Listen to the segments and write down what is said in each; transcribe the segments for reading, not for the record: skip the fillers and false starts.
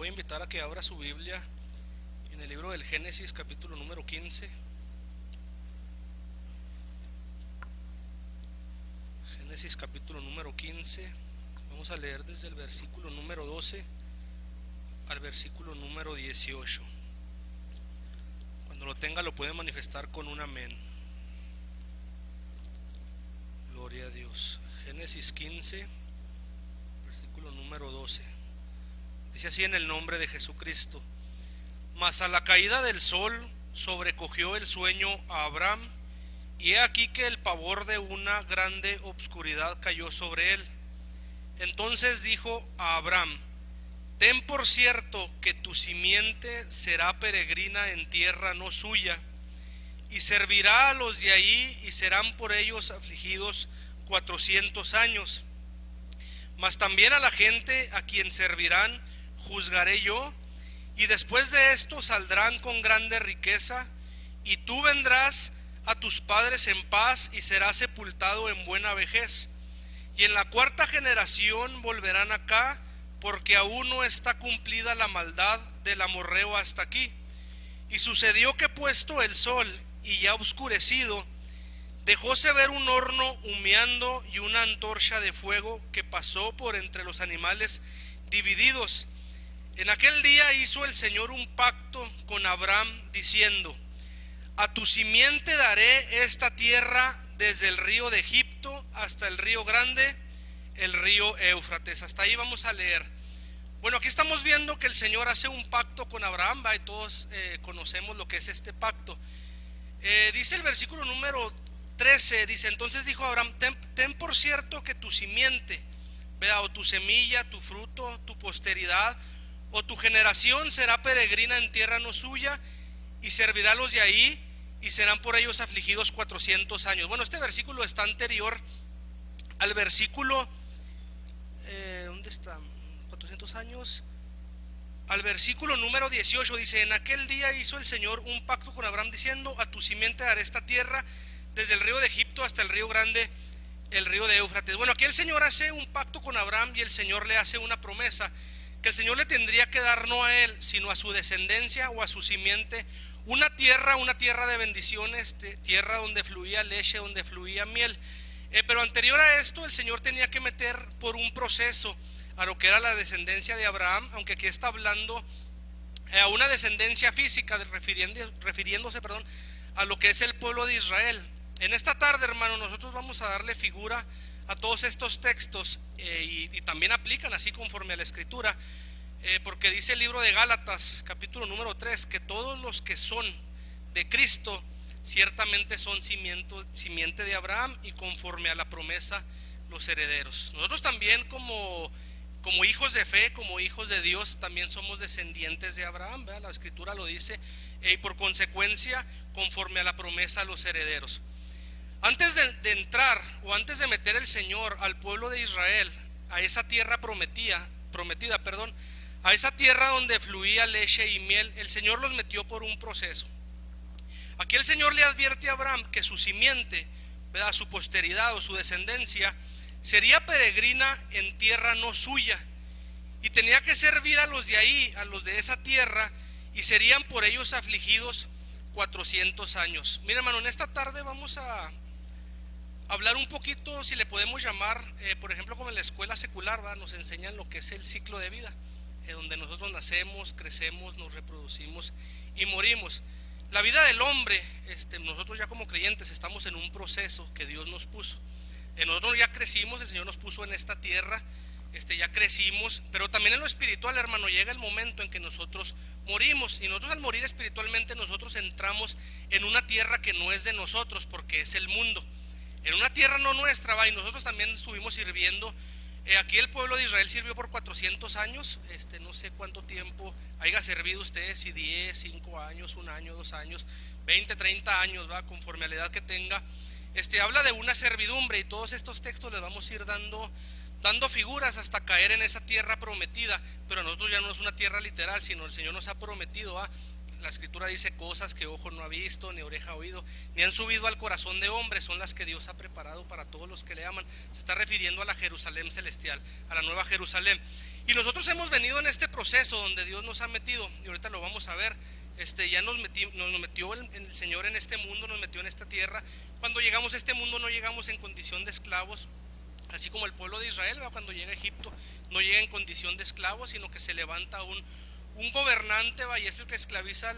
voy a invitar a que abra su Biblia en el libro del Génesis, capítulo número 15. Génesis, capítulo número 15. Vamos a leer desde el versículo número 12 al versículo número 18. Cuando lo tenga lo puede manifestar con un amén. Gloria a Dios. Génesis 15, versículo número 12. Dice así en el nombre de Jesucristo: Mas a la caída del sol sobrecogió el sueño a Abraham, y he aquí que el pavor de una grande obscuridad cayó sobre él. Entonces dijo a Abraham: Ten por cierto que tu simiente será peregrina en tierra no suya, y servirá a los de ahí, y serán por ellos afligidos 400 años. Mas también a la gente a quien servirán juzgaré yo, y después de esto saldrán con grande riqueza, y tú vendrás a tus padres en paz, y serás sepultado en buena vejez. Y en la cuarta generación volverán acá, porque aún no está cumplida la maldad del amorreo hasta aquí. Y sucedió que puesto el sol y ya oscurecido, dejóse ver un horno humeando y una antorcha de fuego que pasó por entre los animales divididos. En aquel día hizo el Señor un pacto con Abraham diciendo: A tu simiente daré esta tierra desde el río de Egipto hasta el río grande, el río Éufrates. Hasta ahí vamos a leer. Bueno, aquí estamos viendo que el Señor hace un pacto con Abraham, y todos conocemos lo que es este pacto. Dice el versículo número 13, dice: Entonces dijo Abraham: ten por cierto que tu simiente, ¿verdad?, o tu semilla, tu fruto, tu posteridad o tu generación será peregrina en tierra no suya, y servirá a los de ahí, y serán por ellos afligidos 400 años. Bueno, este versículo está anterior al versículo, ¿dónde está? 400 años. Al versículo número 18 dice: En aquel día hizo el Señor un pacto con Abraham diciendo: A tu simiente daré esta tierra desde el río de Egipto hasta el río grande, el río de Éufrates. Bueno, aquí el Señor hace un pacto con Abraham, y el Señor le hace una promesa que el Señor le tendría que dar no a él, sino a su descendencia o a su simiente, una tierra de bendiciones, tierra donde fluía leche, donde fluía miel. Pero anterior a esto, el Señor tenía que meter por un proceso a lo que era la descendencia de Abraham, aunque aquí está hablando a una descendencia física, refiriéndose a lo que es el pueblo de Israel. En esta tarde, hermano, nosotros vamos a darle figura a todos estos textos, y también aplican así conforme a la Escritura, porque dice el libro de Gálatas, capítulo número 3, que todos los que son de Cristo ciertamente son simiente de Abraham, y conforme a la promesa los herederos. Nosotros también como hijos de fe, como hijos de Dios, también somos descendientes de Abraham, ¿verdad? La Escritura lo dice, y por consecuencia conforme a la promesa los herederos. Antes de entrar, o antes de meter el Señor al pueblo de Israel a esa tierra prometida, a esa tierra donde fluía leche y miel, el Señor los metió por un proceso. Aquí el Señor le advierte a Abraham que su simiente, ¿verdad?, su posteridad o su descendencia sería peregrina en tierra no suya, y tenía que servir a los de ahí, a los de esa tierra, y serían por ellos afligidos 400 años. Mira, hermano, en esta tarde vamos a hablar un poquito, si le podemos llamar, por ejemplo, como en la escuela secular, ¿verdad?, nos enseñan lo que es el ciclo de vida, donde nosotros nacemos, crecemos, nos reproducimos y morimos. La vida del hombre, nosotros ya como creyentes estamos en un proceso que Dios nos puso. Nosotros ya crecimos, el Señor nos puso en esta tierra, ya crecimos, pero también en lo espiritual, hermano, llega el momento en que nosotros morimos, y nosotros al morir espiritualmente nosotros entramos en una tierra que no es de nosotros, porque es el mundo, en una tierra no nuestra, y nosotros también estuvimos sirviendo. Aquí el pueblo de Israel sirvió por 400 años, no sé cuánto tiempo haya servido ustedes, si 10, 5 años, 1 año, 2 años, 20, 30 años, ¿va?, conforme a la edad que tenga. Habla de una servidumbre, y todos estos textos les vamos a ir dando figuras hasta caer en esa tierra prometida. Pero a nosotros ya no es una tierra literal, sino el Señor nos ha prometido la escritura dice cosas que ojo no ha visto, ni oreja ha oído, ni han subido al corazón de hombre, son las que Dios ha preparado para todos los que le aman. Se está refiriendo a la Jerusalén celestial, a la nueva Jerusalén. Y nosotros hemos venido en este proceso donde Dios nos ha metido, y ahorita lo vamos a ver. Ya nos metió el Señor en este mundo, nos metió en esta tierra. Cuando llegamos a este mundo no llegamos en condición de esclavos, así como el pueblo de Israel, ¿verdad? Cuando llega a Egipto no llega en condición de esclavos, sino que se levanta un gobernante, ¿va? Y es el que esclaviza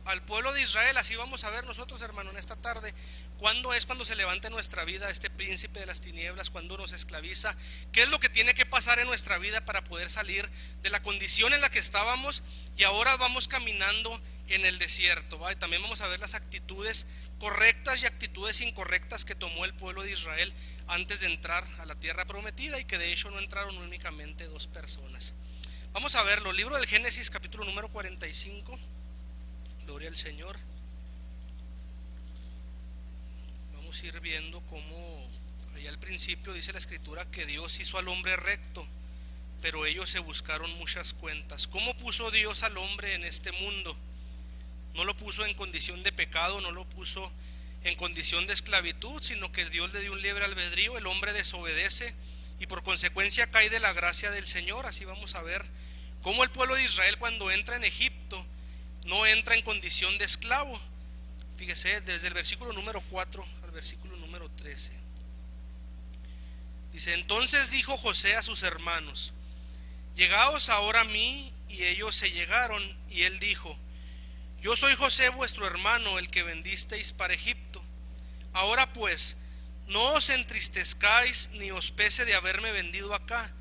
al pueblo de Israel. Así vamos a ver nosotros, hermano, en esta tarde, cuando se levanta en nuestra vida este príncipe de las tinieblas, cuando nos esclaviza, qué es lo que tiene que pasar en nuestra vida para poder salir de la condición en la que estábamos y ahora vamos caminando en el desierto, ¿va? Y también vamos a ver las actitudes correctas y actitudes incorrectas que tomó el pueblo de Israel antes de entrar a la tierra prometida, y que de hecho no entraron únicamente 2 personas. Vamos a verlo, libro del Génesis, capítulo número 45. Gloria al Señor. Vamos a ir viendo cómo allá al principio dice la escritura que Dios hizo al hombre recto, pero ellos se buscaron muchas cuentas. ¿Cómo puso Dios al hombre en este mundo? No lo puso en condición de pecado, no lo puso en condición de esclavitud, sino que Dios le dio un libre albedrío. El hombre desobedece y por consecuencia cae de la gracia del Señor. Así vamos a ver cómo el pueblo de Israel, cuando entra en Egipto, no entra en condición de esclavo. Fíjese, desde el versículo número 4 al versículo número 13. Dice: entonces dijo José a sus hermanos: llegaos ahora a mí. Y ellos se llegaron, y él dijo: yo soy José vuestro hermano, el que vendisteis para Egipto. Ahora pues, no os entristezcáis ni os pese de haberme vendido acá,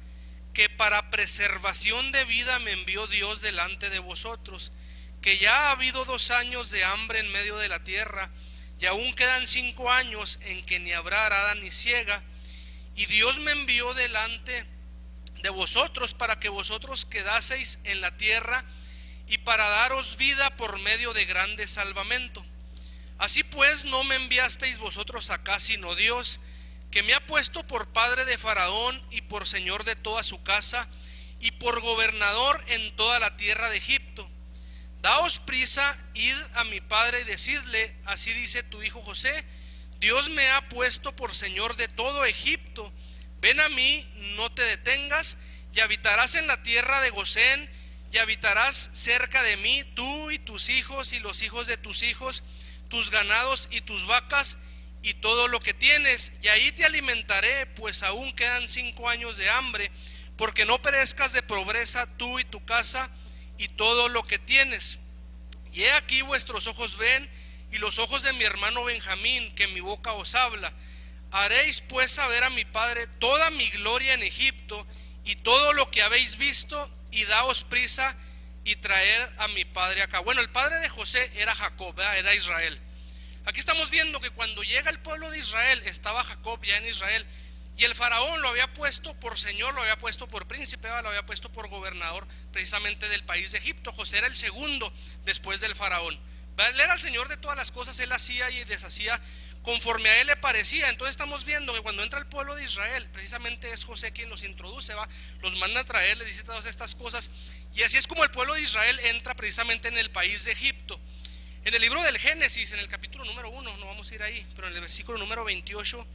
que para preservación de vida me envió Dios delante de vosotros, que ya ha habido 2 años de hambre en medio de la tierra, y aún quedan 5 años en que ni habrá arada ni siega, y Dios me envió delante de vosotros para que vosotros quedaseis en la tierra y para daros vida por medio de grande salvamento. Así pues no me enviasteis vosotros acá, sino Dios, que me ha puesto por padre de Faraón y por señor de toda su casa y por gobernador en toda la tierra de Egipto. Daos prisa, id a mi padre y decidle: así dice tu hijo José, Dios me ha puesto por señor de todo Egipto. Ven a mí, no te detengas, y habitarás en la tierra de Gosén, y habitarás cerca de mí, tú y tus hijos y los hijos de tus hijos, tus ganados y tus vacas y todo lo que tienes, y ahí te alimentaré, pues aún quedan 5 años de hambre, porque no perezcas de pobreza tú y tu casa y todo lo que tienes. Y he aquí vuestros ojos ven, y los ojos de mi hermano Benjamín, que mi boca os habla. Haréis pues saber a mi padre toda mi gloria en Egipto y todo lo que habéis visto, y daos prisa y traer a mi padre acá. Bueno, el padre de José era Jacob, ¿verdad? Era Israel. Aquí estamos viendo que cuando llega el pueblo de Israel, estaba Jacob ya en Israel, y el faraón lo había puesto por señor, lo había puesto por príncipe, ¿verdad? Lo había puesto por gobernador precisamente del país de Egipto. José era el segundo después del faraón. Él era el señor de todas las cosas, él hacía y deshacía conforme a él le parecía. Entonces estamos viendo que cuando entra el pueblo de Israel, precisamente es José quien los introduce, ¿va? Los manda a traer, les dice todas estas cosas, y así es como el pueblo de Israel entra precisamente en el país de Egipto. En el libro del Génesis, en el capítulo número 1, no vamos a ir ahí, pero en el versículo número 28,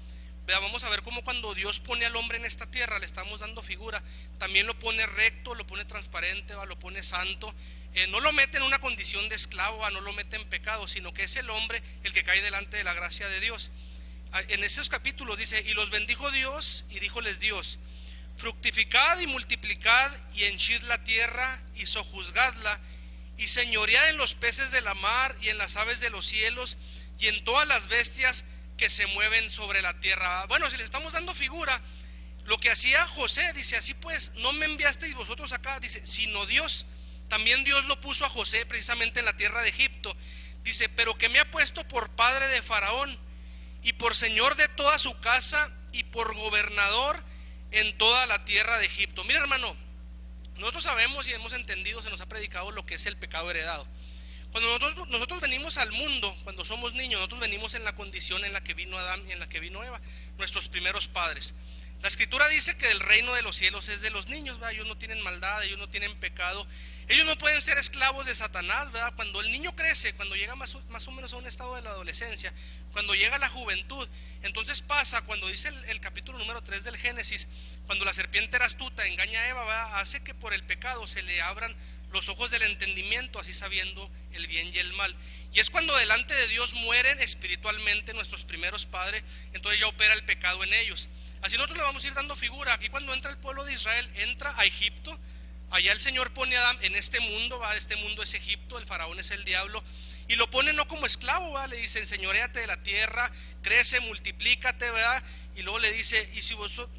vamos a ver cómo cuando Dios pone al hombre en esta tierra, le estamos dando figura, también lo pone recto, lo pone transparente, ¿va? Lo pone santo. No lo mete en una condición de esclavo, ¿va? No lo mete en pecado, sino que es el hombre el que cae delante de la gracia de Dios. En esos capítulos dice: y los bendijo Dios, y díjoles Dios: fructificad y multiplicad, y henchid la tierra, y sojuzgadla, y señoread en los peces de la mar, y en las aves de los cielos, y en todas las bestias que se mueven sobre la tierra. Bueno, si le estamos dando figura, lo que hacía José, dice: así pues, no me enviasteis vosotros acá, dice, sino Dios. También Dios lo puso a José precisamente en la tierra de Egipto. Dice: pero que me ha puesto por padre de Faraón, y por señor de toda su casa, y por gobernador en toda la tierra de Egipto. Mira, hermano, nosotros sabemos y hemos entendido, se nos ha predicado lo que es el pecado heredado. Cuando nosotros venimos al mundo, cuando somos niños, nosotros venimos en la condición en la que vino Adán y en la que vino Eva, nuestros primeros padres. La escritura dice que el reino de los cielos es de los niños, ¿verdad? Ellos no tienen maldad, ellos no tienen pecado, ellos no pueden ser esclavos de Satanás, ¿verdad? Cuando el niño crece, cuando llega más o menos a un estado de la adolescencia, cuando llega a la juventud, entonces pasa, cuando dice el capítulo número 3 del Génesis, cuando la serpiente era astuta, engaña a Eva, ¿verdad? Hace que por el pecado se le abran los ojos del entendimiento, así sabiendo el bien y el mal. Y es cuando delante de Dios mueren espiritualmente nuestros primeros padres, entonces ya opera el pecado en ellos. Así nosotros le vamos a ir dando figura. Aquí cuando entra el pueblo de Israel, entra a Egipto. Allá el Señor pone a Adán en este mundo, ¿va? Este mundo es Egipto, el faraón es el diablo, y lo pone no como esclavo, ¿va? Le dice, enseñoréate de la tierra, crece, multiplícate, ¿verdad? Y luego le dice, y si vos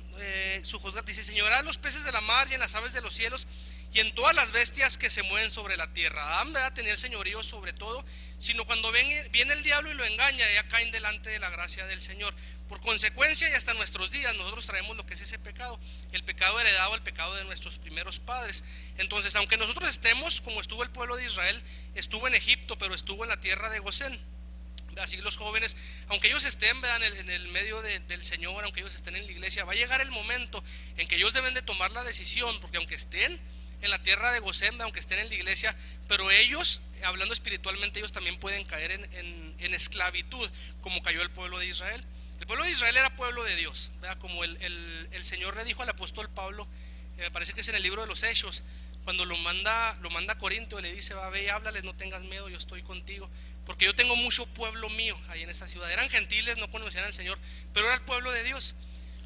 dice, señorad los peces de la mar y en las aves de los cielos y en todas las bestias que se mueven sobre la tierra. Adán, ¿verdad?, tenía el señorío sobre todo, sino cuando viene el diablo y lo engaña, ya caen delante de la gracia del Señor. Por consecuencia, y hasta nuestros días, nosotros traemos lo que es ese pecado, el pecado heredado, el pecado de nuestros primeros padres. Entonces, aunque nosotros estemos, como estuvo el pueblo de Israel, estuvo en Egipto, pero estuvo en la tierra de Gosén. Así los jóvenes, aunque ellos estén, ¿verdad?, en el medio del Señor, aunque ellos estén en la iglesia, va a llegar el momento en que ellos deben de tomar la decisión, porque aunque estén en la tierra de Gosén, aunque estén en la iglesia, pero ellos, hablando espiritualmente, ellos también pueden caer en esclavitud, como cayó el pueblo de Israel. El pueblo de Israel era pueblo de Dios, ¿verdad? Como el Señor le dijo al apóstol Pablo, me parece que es en el libro de los Hechos, cuando lo manda a Corinto y le dice, va, ve y háblales, no tengas miedo, yo estoy contigo, porque yo tengo mucho pueblo mío ahí en esa ciudad. Eran gentiles, no conocían al Señor, pero era el pueblo de Dios.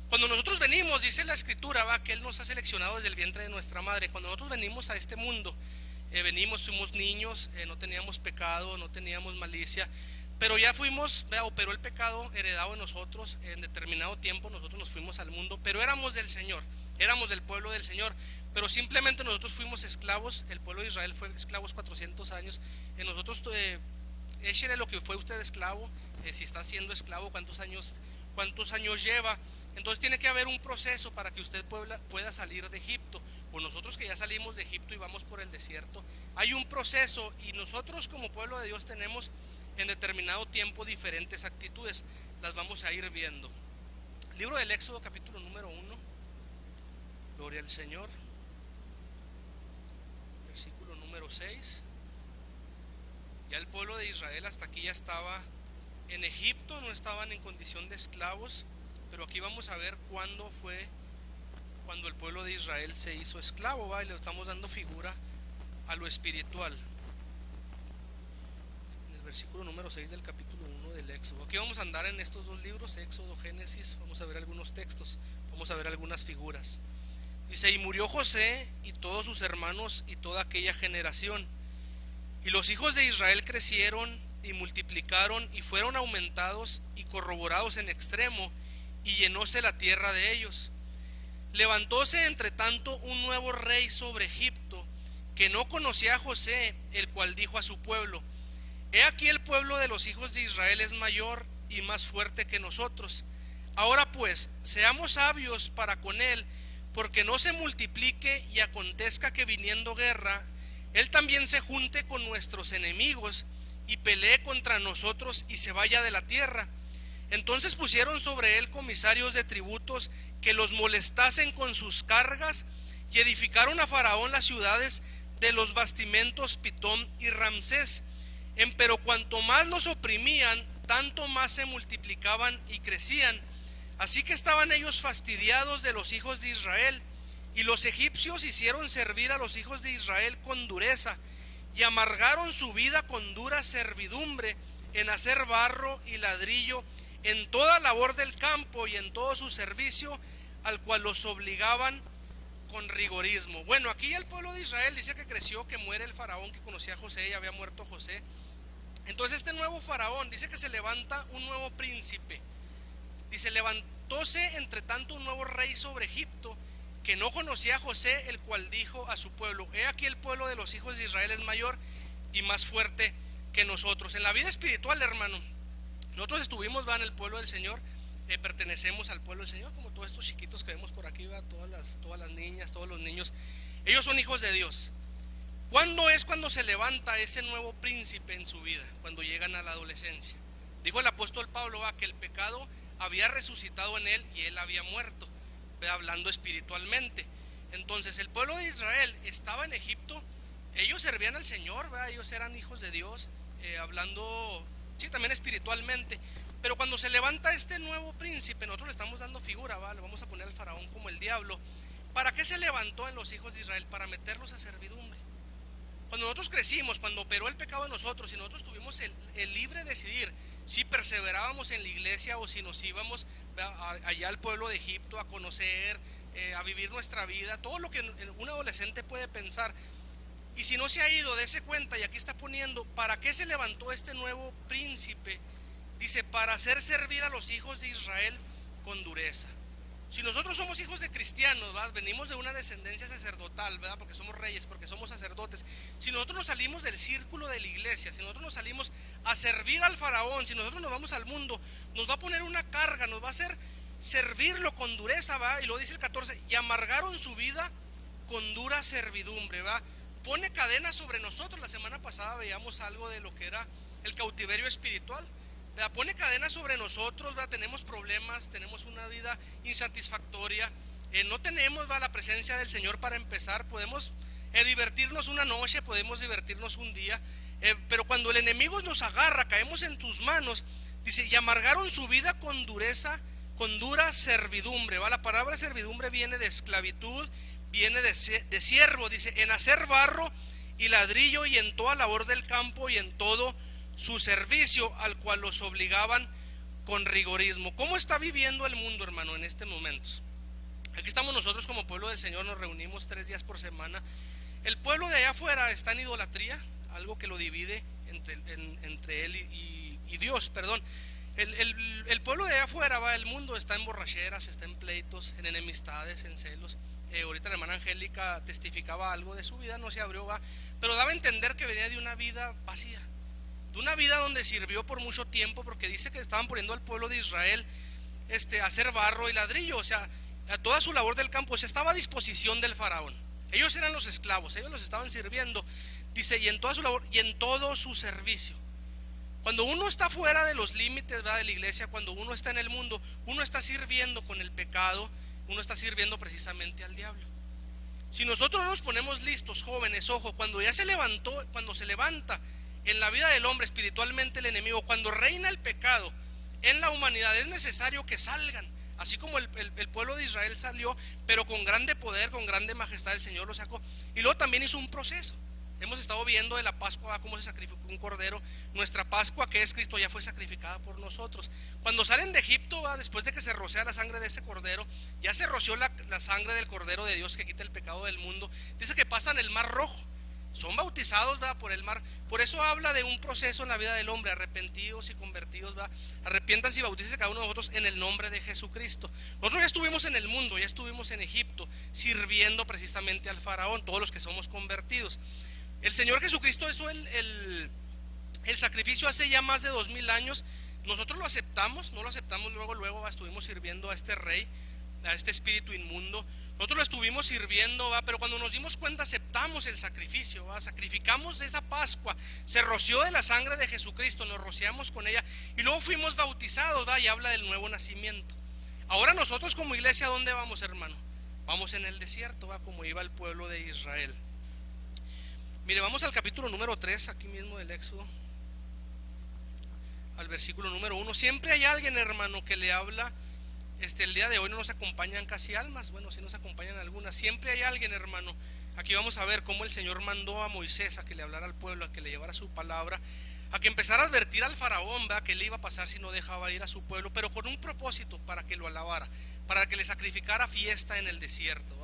Cuando nosotros venimos, dice la escritura, va, que Él nos ha seleccionado desde el vientre de nuestra madre. Cuando nosotros venimos a este mundo, fuimos niños, no teníamos pecado, no teníamos malicia, pero ya fuimos, operó el pecado heredado en nosotros. En determinado tiempo nosotros nos fuimos al mundo, pero éramos del Señor, éramos del pueblo del Señor, pero simplemente nosotros fuimos esclavos. El pueblo de Israel fue esclavos 400 años. Nosotros, échele lo que fue usted esclavo, si está siendo esclavo, cuántos años lleva. Entonces tiene que haber un proceso para que usted pueda salir de Egipto, o nosotros que ya salimos de Egipto y vamos por el desierto, hay un proceso, y nosotros como pueblo de Dios tenemos en determinado tiempo diferentes actitudes, las vamos a ir viendo. Libro del Éxodo, capítulo número 1, gloria al Señor, versículo número 6. Ya el pueblo de Israel hasta aquí ya estaba en Egipto, no estaban en condición de esclavos, pero aquí vamos a ver cuándo fue cuando el pueblo de Israel se hizo esclavo, ¿va? Y le estamos dando figura a lo espiritual. En el versículo número 6 del capítulo 1 del Éxodo. Aquí vamos a andar en estos dos libros, Éxodo, Génesis. Vamos a ver algunos textos, vamos a ver algunas figuras. Dice, y murió José y todos sus hermanos y toda aquella generación. Y los hijos de Israel crecieron y multiplicaron y fueron aumentados y corroborados en extremo, y llenóse la tierra de ellos. Levantóse entre tanto un nuevo rey sobre Egipto, que no conocía a José, el cual dijo a su pueblo, he aquí el pueblo de los hijos de Israel es mayor y más fuerte que nosotros. Ahora pues, seamos sabios para con él, porque no se multiplique y acontezca que viniendo guerra, él también se junte con nuestros enemigos y pelee contra nosotros y se vaya de la tierra. Entonces pusieron sobre él comisarios de tributos que los molestasen con sus cargas, y edificaron a Faraón las ciudades de los bastimentos Pitón y Ramsés. Empero cuanto más los oprimían, tanto más se multiplicaban y crecían. Así que estaban ellos fastidiados de los hijos de Israel, y los egipcios hicieron servir a los hijos de Israel con dureza, y amargaron su vida con dura servidumbre en hacer barro y ladrillo, en toda labor del campo y en todo su servicio, al cual los obligaban con rigorismo. Bueno, aquí el pueblo de Israel dice que creció, que muere el faraón que conocía a José, ya había muerto José. Entonces este nuevo faraón dice que se levanta un nuevo príncipe. Dice, levantóse entre tanto un nuevo rey sobre Egipto, que no conocía a José, el cual dijo a su pueblo, he aquí el pueblo de los hijos de Israel es mayor y más fuerte que nosotros. En la vida espiritual, hermano, nosotros estuvimos, en el pueblo del Señor, pertenecemos al pueblo del Señor, como todos estos chiquitos que vemos por aquí, todas las niñas, todos los niños, ellos son hijos de Dios. ¿Cuándo es cuando se levanta ese nuevo príncipe en su vida? Cuando llegan a la adolescencia. Dijo el apóstol Pablo que el pecado había resucitado en él y él había muerto. hablando espiritualmente. Entonces el pueblo de Israel estaba en Egipto, ellos servían al Señor, ¿verdad? Ellos eran hijos de Dios, hablando, sí, también espiritualmente. Pero cuando se levanta este nuevo príncipe, nosotros le estamos dando figura, ¿va? Le vamos a poner al faraón como el diablo. ¿Para qué se levantó en los hijos de Israel? Para meterlos a servidumbre. Cuando nosotros crecimos, cuando operó el pecado en nosotros, y nosotros tuvimos el libre decidir si perseverábamos en la iglesia o si nos íbamos allá al pueblo de Egipto a conocer, a vivir nuestra vida, todo lo que un adolescente puede pensar. Y si no se ha ido, dése cuenta, y aquí está poniendo, ¿para qué se levantó este nuevo príncipe? Dice, para hacer servir a los hijos de Israel con dureza. Si nosotros somos hijos de cristianos, ¿verdad? Venimos de una descendencia sacerdotal, ¿verdad? Porque somos reyes, porque somos sacerdotes. Si nosotros nos salimos del círculo de la iglesia, si nosotros nos salimos a servir al faraón, si nosotros nos vamos al mundo, nos va a poner una carga, nos va a hacer servirlo con dureza, ¿va? Y lo dice el 14, y amargaron su vida con dura servidumbre, ¿va? Pone cadenas sobre nosotros. La semana pasada veíamos algo de lo que era el cautiverio espiritual. Pone cadenas sobre nosotros, ¿verdad? Tenemos problemas, tenemos una vida insatisfactoria, no tenemos, ¿verdad?, la presencia del Señor para empezar. Podemos divertirnos una noche, podemos divertirnos un día, pero cuando el enemigo nos agarra, caemos en tus manos. Dice, y amargaron su vida con dureza, con dura servidumbre, ¿va? La palabra servidumbre viene de esclavitud, viene de siervo. Dice, en hacer barro y ladrillo y en toda labor del campo y en todo su servicio, al cual los obligaban con rigorismo. ¿Cómo está viviendo el mundo, hermano, en este momento? Aquí estamos nosotros como pueblo del Señor, nos reunimos 3 días por semana. El pueblo de allá afuera está en idolatría, algo que lo divide entre él y Dios, perdón. El pueblo de allá afuera, va, el mundo está en borracheras, está en pleitos, en enemistades, en celos. Ahorita la hermana Angélica testificaba algo de su vida, no se abrió, va, pero daba a entender que venía de una vida vacía, de una vida donde sirvió por mucho tiempo, porque dice que estaban poniendo al pueblo de Israel a hacer barro y ladrillo, o sea, a toda su labor del campo, o sea, estaba a disposición del faraón. Ellos eran los esclavos, ellos los estaban sirviendo, dice, y en toda su labor y en todo su servicio. Cuando uno está fuera de los límites, ¿verdad?, de la iglesia, cuando uno está en el mundo, uno está sirviendo con el pecado, uno está sirviendo precisamente al diablo. Si nosotros no nos ponemos listos, jóvenes, ojo, cuando ya se levantó, cuando se levanta en la vida del hombre espiritualmente el enemigo, cuando reina el pecado en la humanidad, es necesario que salgan, así como el pueblo de Israel salió, pero con grande poder, con grande majestad. El Señor lo sacó, y luego también hizo un proceso. Hemos estado viendo de la Pascua cómo se sacrificó un cordero. Nuestra Pascua, que es Cristo, ya fue sacrificada por nosotros. Cuando salen de Egipto, después de que se rocea la sangre de ese cordero, ya se roció la sangre del cordero de Dios que quita el pecado del mundo. Dice que pasan el mar rojo, son bautizados, por el mar. Por eso habla de un proceso en la vida del hombre, arrepentidos y convertidos, arrepiéntanse y bautícese cada uno de nosotros en el nombre de Jesucristo. Nosotros ya estuvimos en el mundo, ya estuvimos en Egipto, sirviendo precisamente al faraón, todos los que somos convertidos. El Señor Jesucristo hizo el sacrificio hace ya más de 2000 años. Nosotros lo aceptamos, no lo aceptamos luego, estuvimos sirviendo a este rey, a este espíritu inmundo. Nosotros lo estuvimos sirviendo, pero cuando nos dimos cuenta aceptamos el sacrificio, sacrificamos esa Pascua, se roció de la sangre de Jesucristo, nos rociamos con ella y luego fuimos bautizados, y habla del nuevo nacimiento. Ahora nosotros como iglesia, ¿a dónde vamos, hermano? Vamos en el desierto, como iba el pueblo de Israel. Mire, vamos al capítulo número 3, aquí mismo del Éxodo, al versículo número 1. Siempre hay alguien, hermano, que le habla. El día de hoy no nos acompañan casi almas, bueno, sí nos acompañan algunas. Siempre hay alguien, hermano. Aquí vamos a ver cómo el Señor mandó a Moisés a que le hablara al pueblo, a que le llevara su palabra, a que empezara a advertir al faraón, que le iba a pasar si no dejaba ir a su pueblo, pero con un propósito, para que lo alabara, para que le sacrificara fiesta en el desierto,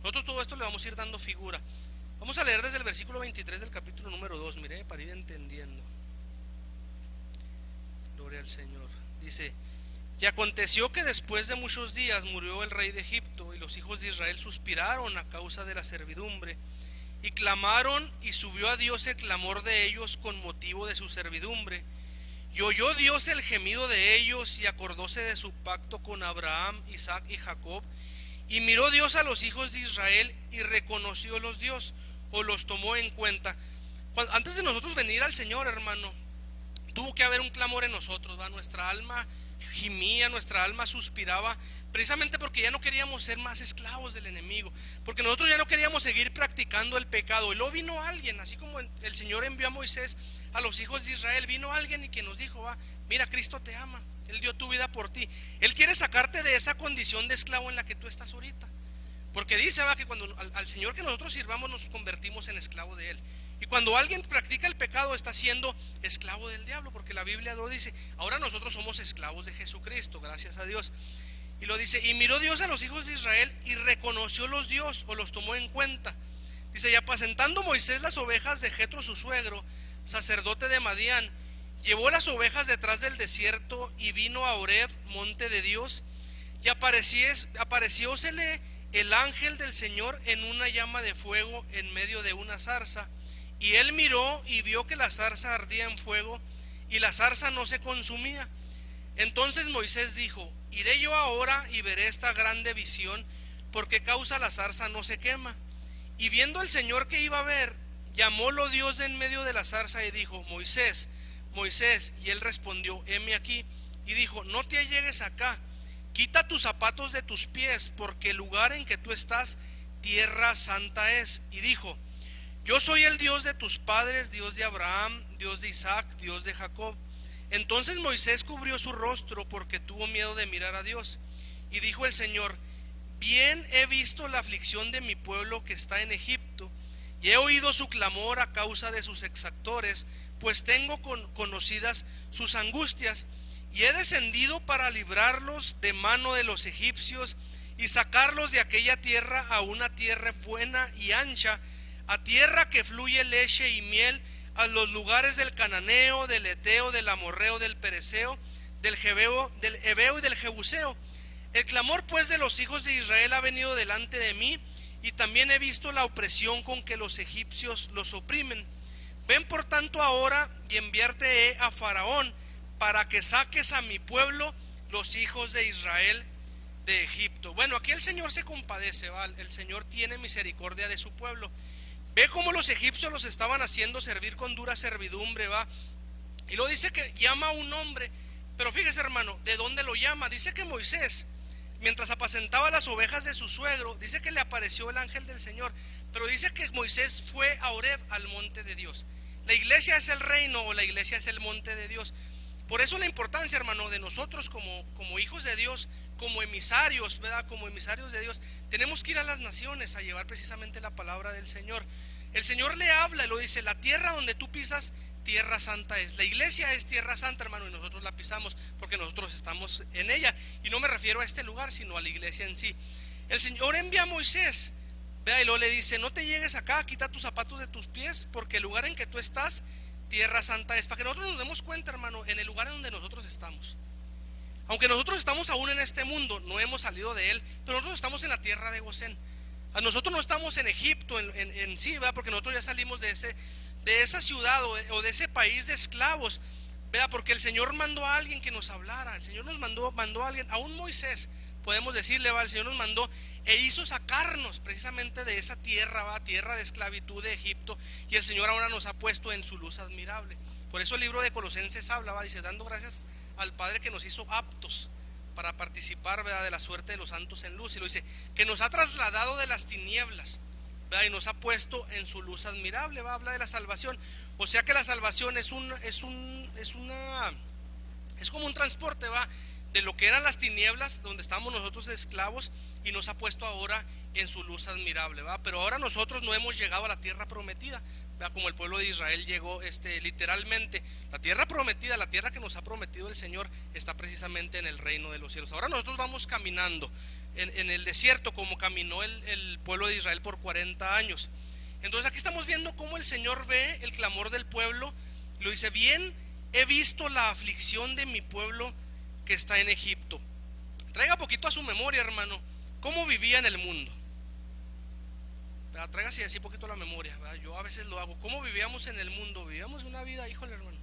Nosotros todo esto le vamos a ir dando figura. Vamos a leer desde el versículo 23 del capítulo número 2, mire, para ir entendiendo. Gloria al Señor. Dice: y aconteció que después de muchos días murió el rey de Egipto, y los hijos de Israel suspiraron a causa de la servidumbre, y clamaron, y subió a Dios el clamor de ellos con motivo de su servidumbre. Y oyó Dios el gemido de ellos, y acordóse de su pacto con Abraham, Isaac y Jacob. Y miró Dios a los hijos de Israel, y reconociólos Dios, o los tomó en cuenta. Antes de nosotros venir al Señor, hermano, tuvo que haber un clamor en nosotros, nuestra alma Gimía, nuestra alma suspiraba, precisamente porque ya no queríamos ser más esclavos del enemigo, porque nosotros ya no queríamos seguir practicando el pecado. Y luego vino alguien, así como el Señor envió a Moisés a los hijos de Israel, vino alguien y que nos dijo, mira, Cristo te ama, Él dio tu vida por ti, Él quiere sacarte de esa condición de esclavo en la que tú estás ahorita. Porque dice que cuando al Señor que nosotros sirvamos nos convertimos en esclavo de Él. Y cuando alguien practica el pecado está siendo esclavo del diablo, porque la Biblia lo dice. Ahora nosotros somos esclavos de Jesucristo, gracias a Dios. Y lo dice, y miró Dios a los hijos de Israel y reconoció los Dios, o los tomó en cuenta. Dice, y apacentando Moisés las ovejas de Jetro su suegro, sacerdote de Madián, llevó las ovejas detrás del desierto y vino a Horeb, monte de Dios, y apareciósele el ángel del Señor en una llama de fuego en medio de una zarza. Y él miró y vio que la zarza ardía en fuego y la zarza no se consumía. Entonces Moisés dijo, iré yo ahora y veré esta grande visión, ¿por qué causa la zarza no se quema? Y viendo el Señor que iba a ver, llamólo Dios de en medio de la zarza y dijo, Moisés, Moisés, y él respondió, heme aquí. Y dijo, no te allegues acá, quita tus zapatos de tus pies, porque el lugar en que tú estás, tierra santa es. Y dijo, yo soy el Dios de tus padres, Dios de Abraham, Dios de Isaac, Dios de Jacob. Entonces Moisés cubrió su rostro porque tuvo miedo de mirar a Dios. Y dijo el Señor, bien he visto la aflicción de mi pueblo que está en Egipto, y he oído su clamor a causa de sus exactores, pues tengo conocidas sus angustias, y he descendido para librarlos de mano de los egipcios, y sacarlos de aquella tierra a una tierra buena y ancha, a tierra que fluye leche y miel, a los lugares del cananeo, del eteo, del amorreo, del pereceo, del jebeo, del heveo y del jebuseo. El clamor pues de los hijos de Israel ha venido delante de mí, y también he visto la opresión con que los egipcios los oprimen. Ven por tanto ahora y enviarte a Faraón, para que saques a mi pueblo, los hijos de Israel, de Egipto. Bueno, aquí el Señor se compadece, el Señor tiene misericordia de su pueblo. Ve cómo los egipcios los estaban haciendo servir con dura servidumbre, y luego dice que llama a un hombre. Pero fíjese, hermano, ¿de dónde lo llama? Dice que Moisés, mientras apacentaba las ovejas de su suegro, dice que le apareció el ángel del Señor. Pero dice que Moisés fue a Horeb, al monte de Dios. La iglesia es el reino, o la iglesia es el monte de Dios. Por eso la importancia, hermano, de nosotros como hijos de Dios, como emisarios, ¿verdad? Como emisarios de Dios, tenemos que ir a las naciones a llevar precisamente la palabra del Señor. El Señor le habla y lo dice, la tierra donde tú pisas, tierra santa es. La iglesia es tierra santa, hermano, y nosotros la pisamos porque nosotros estamos en ella. Y no me refiero a este lugar, sino a la iglesia en sí. El Señor envía a Moisés, ¿verdad? Y luego le dice, no te llegues acá, quita tus zapatos de tus pies, porque el lugar en que tú estás, tierra santa es. Para que nosotros nos demos cuenta, hermano, en el lugar en donde nosotros estamos. Aunque nosotros estamos aún en este mundo, no hemos salido de él, pero nosotros estamos en la tierra de Gosén. A nosotros no estamos en Egipto en sí, ¿verdad? Porque nosotros ya salimos de esa ciudad o de ese país de esclavos, ¿verdad? Porque el Señor mandó a alguien que nos hablara. El Señor nos mandó a alguien, a un Moisés, podemos decirle, ¿verdad? El Señor nos mandó e hizo sacarnos precisamente de esa tierra, ¿verdad? Tierra de esclavitud de Egipto, y el Señor ahora nos ha puesto en su luz admirable. Por eso el libro de Colosenses habla, ¿verdad? Dice, dando gracias al Padre que nos hizo aptos para participar, ¿verdad?, de la suerte de los santos en luz. Y lo dice, que nos ha trasladado de las tinieblas, ¿verdad?, y nos ha puesto en su luz admirable, ¿verdad? Habla de la salvación. O sea que la salvación es como un transporte, ¿verdad?, de lo que eran las tinieblas donde estábamos nosotros esclavos, y nos ha puesto ahora en su luz admirable, ¿verdad? Pero ahora nosotros no hemos llegado a la tierra prometida, ¿verdad? Como el pueblo de Israel llegó literalmente. La tierra prometida, la tierra que nos ha prometido el Señor, está precisamente en el reino de los cielos. Ahora nosotros vamos caminando en el desierto como caminó el pueblo de Israel por 40 años. Entonces aquí estamos viendo cómo el Señor ve el clamor del pueblo. Lo dice, bien he visto la aflicción de mi pueblo que está en Egipto. Traiga poquito a su memoria, hermano, cómo vivía en el mundo. Tráigase así poquito a la memoria, ¿verdad? Yo a veces lo hago. ¿Cómo vivíamos en el mundo? Vivíamos una vida, híjole, hermano,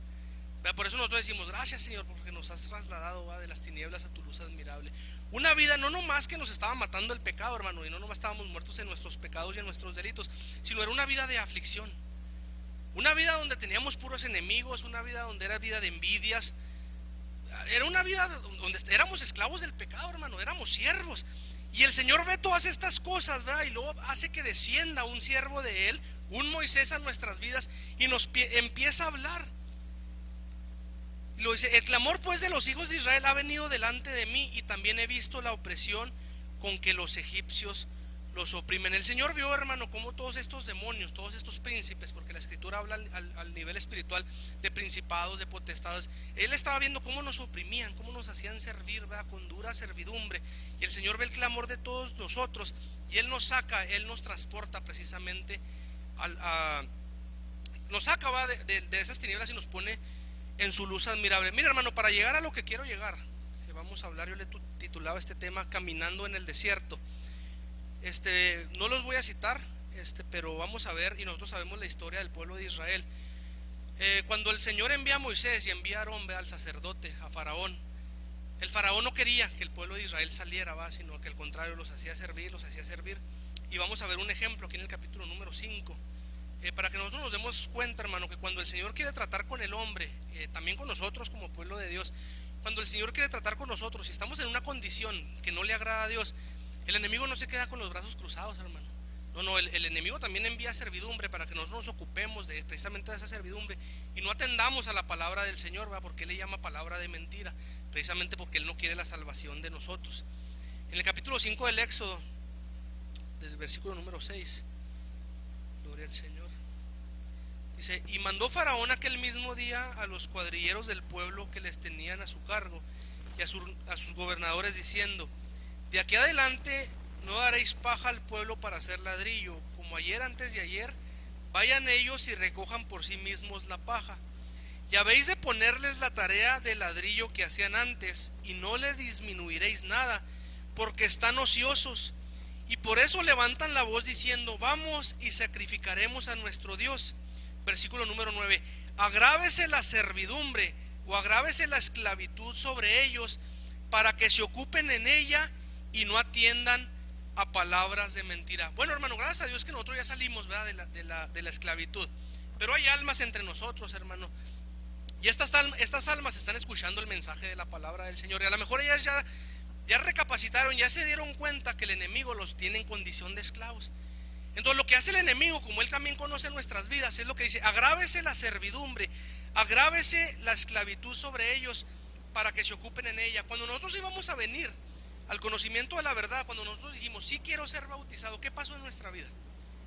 ¿verdad? Por eso nosotros decimos, gracias, Señor, porque nos has trasladado, ¿verdad?, de las tinieblas a tu luz admirable. Una vida no nomás que nos estaba matando el pecado, hermano, y no nomás estábamos muertos en nuestros pecados y en nuestros delitos, sino era una vida de aflicción. Una vida donde teníamos puros enemigos, una vida donde era vida de envidias, era una vida donde éramos esclavos del pecado, hermano, éramos siervos. Y el Señor ve todas estas cosas, ¿verdad? Y luego hace que descienda un siervo de Él, un Moisés, a nuestras vidas y nos empieza a hablar. Y lo dice: el clamor pues de los hijos de Israel ha venido delante de mí, y también he visto la opresión con que los egipcios los oprimen. El Señor vio, hermano, cómo todos estos demonios, todos estos príncipes, porque la escritura habla al nivel espiritual de principados, de potestades. Él estaba viendo cómo nos oprimían, cómo nos hacían servir, ¿verdad?, con dura servidumbre. Y el Señor ve el clamor de todos nosotros, y Él nos saca, Él nos transporta precisamente nos saca, ¿va?, de esas tinieblas y nos pone en su luz admirable. Mira, hermano, para llegar a lo que quiero llegar, que vamos a hablar, yo le titulaba este tema Caminando en el desierto. No los voy a citar, pero vamos a ver, y nosotros sabemos la historia del pueblo de Israel. Cuando el Señor envía a Moisés y envía a Aarón, al sacerdote, a Faraón, el Faraón no quería que el pueblo de Israel saliera, ¿va?, sino que al contrario los hacía servir. Y vamos a ver un ejemplo aquí en el capítulo número 5, para que nosotros nos demos cuenta, hermano, que cuando el Señor quiere tratar con el hombre, también con nosotros como pueblo de Dios, cuando el Señor quiere tratar con nosotros y estamos en una condición que no le agrada a Dios, el enemigo no se queda con los brazos cruzados, hermano. No, el enemigo también envía servidumbre para que nosotros nos ocupemos precisamente de esa servidumbre y no atendamos a la palabra del Señor, ¿va?, porque Él le llama palabra de mentira, precisamente porque Él no quiere la salvación de nosotros. En el capítulo 5 del Éxodo, desde el versículo número 6, gloria al Señor, dice: y mandó Faraón aquel mismo día a los cuadrilleros del pueblo que les tenían a su cargo y a sus gobernadores, diciendo: de aquí adelante no daréis paja al pueblo para hacer ladrillo, como ayer antes de ayer, vayan ellos y recojan por sí mismos la paja. Y habéis de ponerles la tarea de ladrillo que hacían antes, y no le disminuiréis nada, porque están ociosos. Y por eso levantan la voz diciendo: vamos y sacrificaremos a nuestro Dios. Versículo número 9: agrávese la servidumbre o agrávese la esclavitud sobre ellos, para que se ocupen en ella y no atiendan a palabras de mentira. Bueno, hermano, gracias a Dios que nosotros ya salimos, ¿verdad?, de la esclavitud, pero hay almas entre nosotros, hermano, y estas almas están escuchando el mensaje de la palabra del Señor, y a lo mejor ellas ya recapacitaron, ya se dieron cuenta que el enemigo los tiene en condición de esclavos. Entonces lo que hace el enemigo, como él también conoce nuestras vidas, es lo que dice: agrávese la servidumbre, agrávese la esclavitud sobre ellos, para que se ocupen en ella. Cuando nosotros íbamos a venir al conocimiento de la verdad, cuando nosotros dijimos: sí quiero ser bautizado, ¿qué pasó en nuestra vida?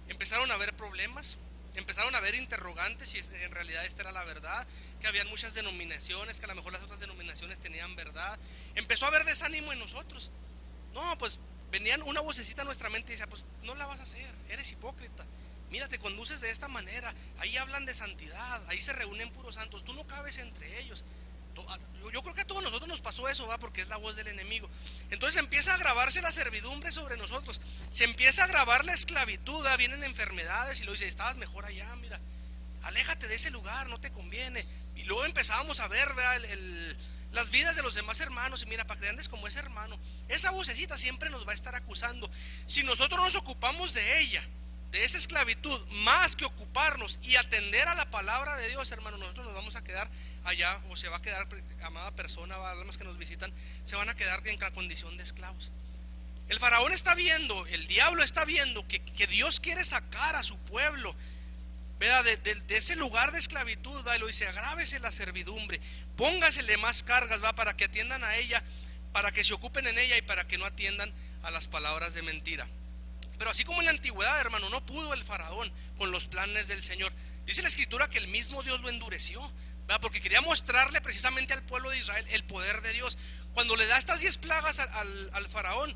Empezaron a haber problemas, empezaron a haber interrogantes si en realidad esta era la verdad, que habían muchas denominaciones, que a lo mejor las otras denominaciones tenían verdad. Empezó a haber desánimo en nosotros. No, pues venían una vocecita a nuestra mente y decía: pues no la vas a hacer, eres hipócrita, mira, te conduces de esta manera, ahí hablan de santidad, ahí se reúnen puros santos, tú no cabes entre ellos. Yo creo que a todos nosotros nos pasó eso, ¿va?, porque es la voz del enemigo. Entonces empieza a agravarse la servidumbre sobre nosotros, se empieza a agravar la esclavitud, ¿va? Vienen enfermedades y lo dice: estabas mejor allá, mira, aléjate de ese lugar, no te conviene. Y luego empezábamos a ver, ¿verdad?, las vidas de los demás hermanos, y mira, para que andes como ese hermano. Esa vocecita siempre nos va a estar acusando. Si nosotros nos ocupamos de ella, de esa esclavitud, más que ocuparnos y atender a la palabra de Dios, hermano, nosotros nos vamos a quedar allá, o se va a quedar, amada persona, almas que nos visitan, se van a quedar en la condición de esclavos. El faraón está viendo, el diablo está viendo que Dios quiere sacar a su pueblo, ¿verdad?, de ese lugar de esclavitud, ¿va?, y lo dice: agrávese la servidumbre, póngasele más cargas, ¿va?, para que atiendan a ella, para que se ocupen en ella y para que no atiendan a las palabras de mentira. Pero así como en la antigüedad, hermano, no pudo el faraón con los planes del Señor. Dice la escritura que el mismo Dios lo endureció, ¿verdad?, porque quería mostrarle precisamente al pueblo de Israel el poder de Dios. Cuando le da estas 10 plagas al faraón,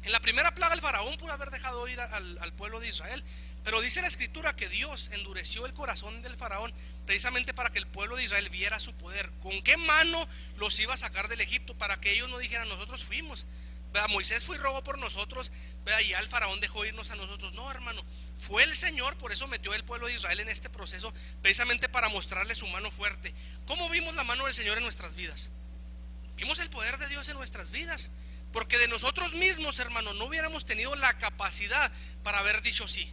en la primera plaga el faraón pudo haber dejado ir al pueblo de Israel, pero dice la escritura que Dios endureció el corazón del faraón precisamente para que el pueblo de Israel viera su poder. ¿Con qué mano los iba a sacar del Egipto? Para que ellos no dijeran: nosotros fuimos, ¿verdad?, Moisés fue y rogó por nosotros, ¿verdad?, y ya el faraón dejó irnos a nosotros. No, hermano, fue el Señor, por eso metió el pueblo de Israel en este proceso, precisamente para mostrarle su mano fuerte. ¿Cómo vimos la mano del Señor en nuestras vidas? Vimos el poder de Dios en nuestras vidas, porque de nosotros mismos, hermano, no hubiéramos tenido la capacidad para haber dicho sí.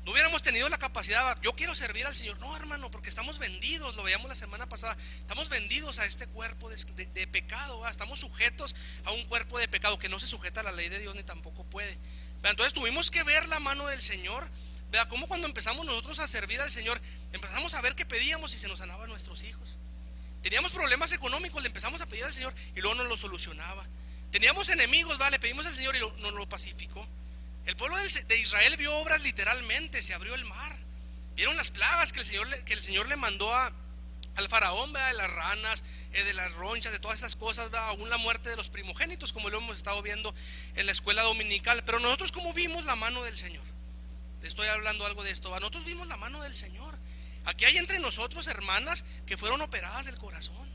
No hubiéramos tenido la capacidad, yo quiero servir al Señor. No, hermano, porque estamos vendidos, lo veíamos la semana pasada. Estamos vendidos a este cuerpo de pecado, ¿va? Estamos sujetos a un cuerpo de pecado que no se sujeta a la ley de Dios ni tampoco puede. Entonces tuvimos que ver la mano del Señor. Vea cómo cuando empezamos nosotros a servir al Señor, empezamos a ver que pedíamos y se nos sanaban nuestros hijos. Teníamos problemas económicos, le empezamos a pedir al Señor y luego nos lo solucionaba. Teníamos enemigos, le pedimos al Señor y nos lo pacificó. El pueblo de Israel vio obras literalmente, se abrió el mar. Vieron las plagas que el Señor le mandó al faraón, ¿verdad? De las ranas, de las ronchas, de todas esas cosas, ¿verdad? Aún la muerte de los primogénitos, como lo hemos estado viendo en la escuela dominical. Pero nosotros, ¿cómo vimos la mano del Señor? Le estoy hablando algo de esto, ¿verdad? Nosotros vimos la mano del Señor. Aquí hay entre nosotros hermanas que fueron operadas del corazón.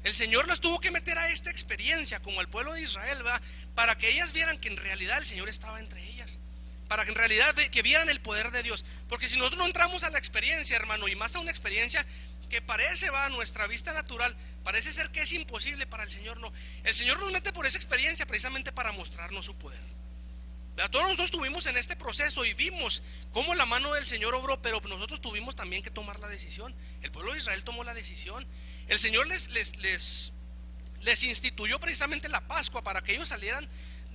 El Señor las tuvo que meter a esta experiencia como al pueblo de Israel, ¿verdad? Para que ellas vieran que en realidad el Señor estaba entre ellas, para que en realidad que vieran el poder de Dios. Porque si nosotros no entramos a la experiencia, hermano, y más a una experiencia que parece, va, a nuestra vista natural, parece ser que es imposible, para el Señor no. El Señor nos mete por esa experiencia precisamente para mostrarnos su poder. Todos nosotros estuvimos en este proceso y vimos cómo la mano del Señor obró, pero nosotros tuvimos también que tomar la decisión. El pueblo de Israel tomó la decisión. El Señor les instituyó precisamente la Pascua para que ellos salieran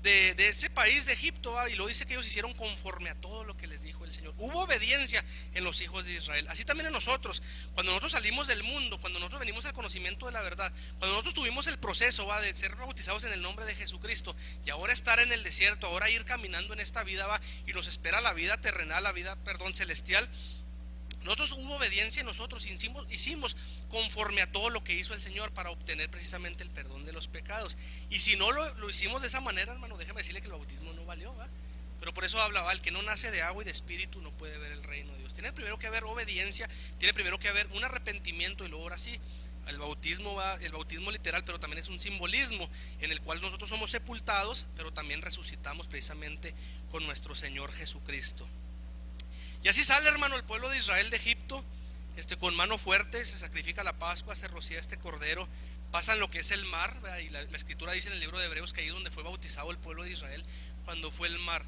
de ese país de Egipto, ¿va? Y lo dice que ellos hicieron conforme a todo lo que les dijo el Señor. Hubo obediencia en los hijos de Israel. Así también en nosotros, cuando nosotros salimos del mundo, cuando nosotros venimos al conocimiento de la verdad, cuando nosotros tuvimos el proceso, ¿va? De ser bautizados en el nombre de Jesucristo y ahora estar en el desierto, ahora ir caminando en esta vida, ¿va? Y nos espera la vida terrenal, la vida, celestial. Nosotros hubo obediencia en nosotros, hicimos conforme a todo lo que hizo el Señor para obtener precisamente el perdón de los pecados. Y si no lo hicimos de esa manera, hermano, déjame decirle que el bautismo no valió, ¿va? Pero por eso hablaba, el que no nace de agua y de espíritu no puede ver el reino de Dios. Tiene primero que haber obediencia, tiene primero que haber un arrepentimiento y luego ahora sí, el bautismo literal, pero también es un simbolismo en el cual nosotros somos sepultados, pero también resucitamos precisamente con nuestro Señor Jesucristo. Y así sale, hermano, el pueblo de Israel de Egipto, con mano fuerte, se sacrifica la Pascua, se rocía este cordero, pasan lo que es el mar, ¿verdad? Y la escritura dice en el libro de Hebreos que ahí es donde fue bautizado el pueblo de Israel, cuando fue el mar.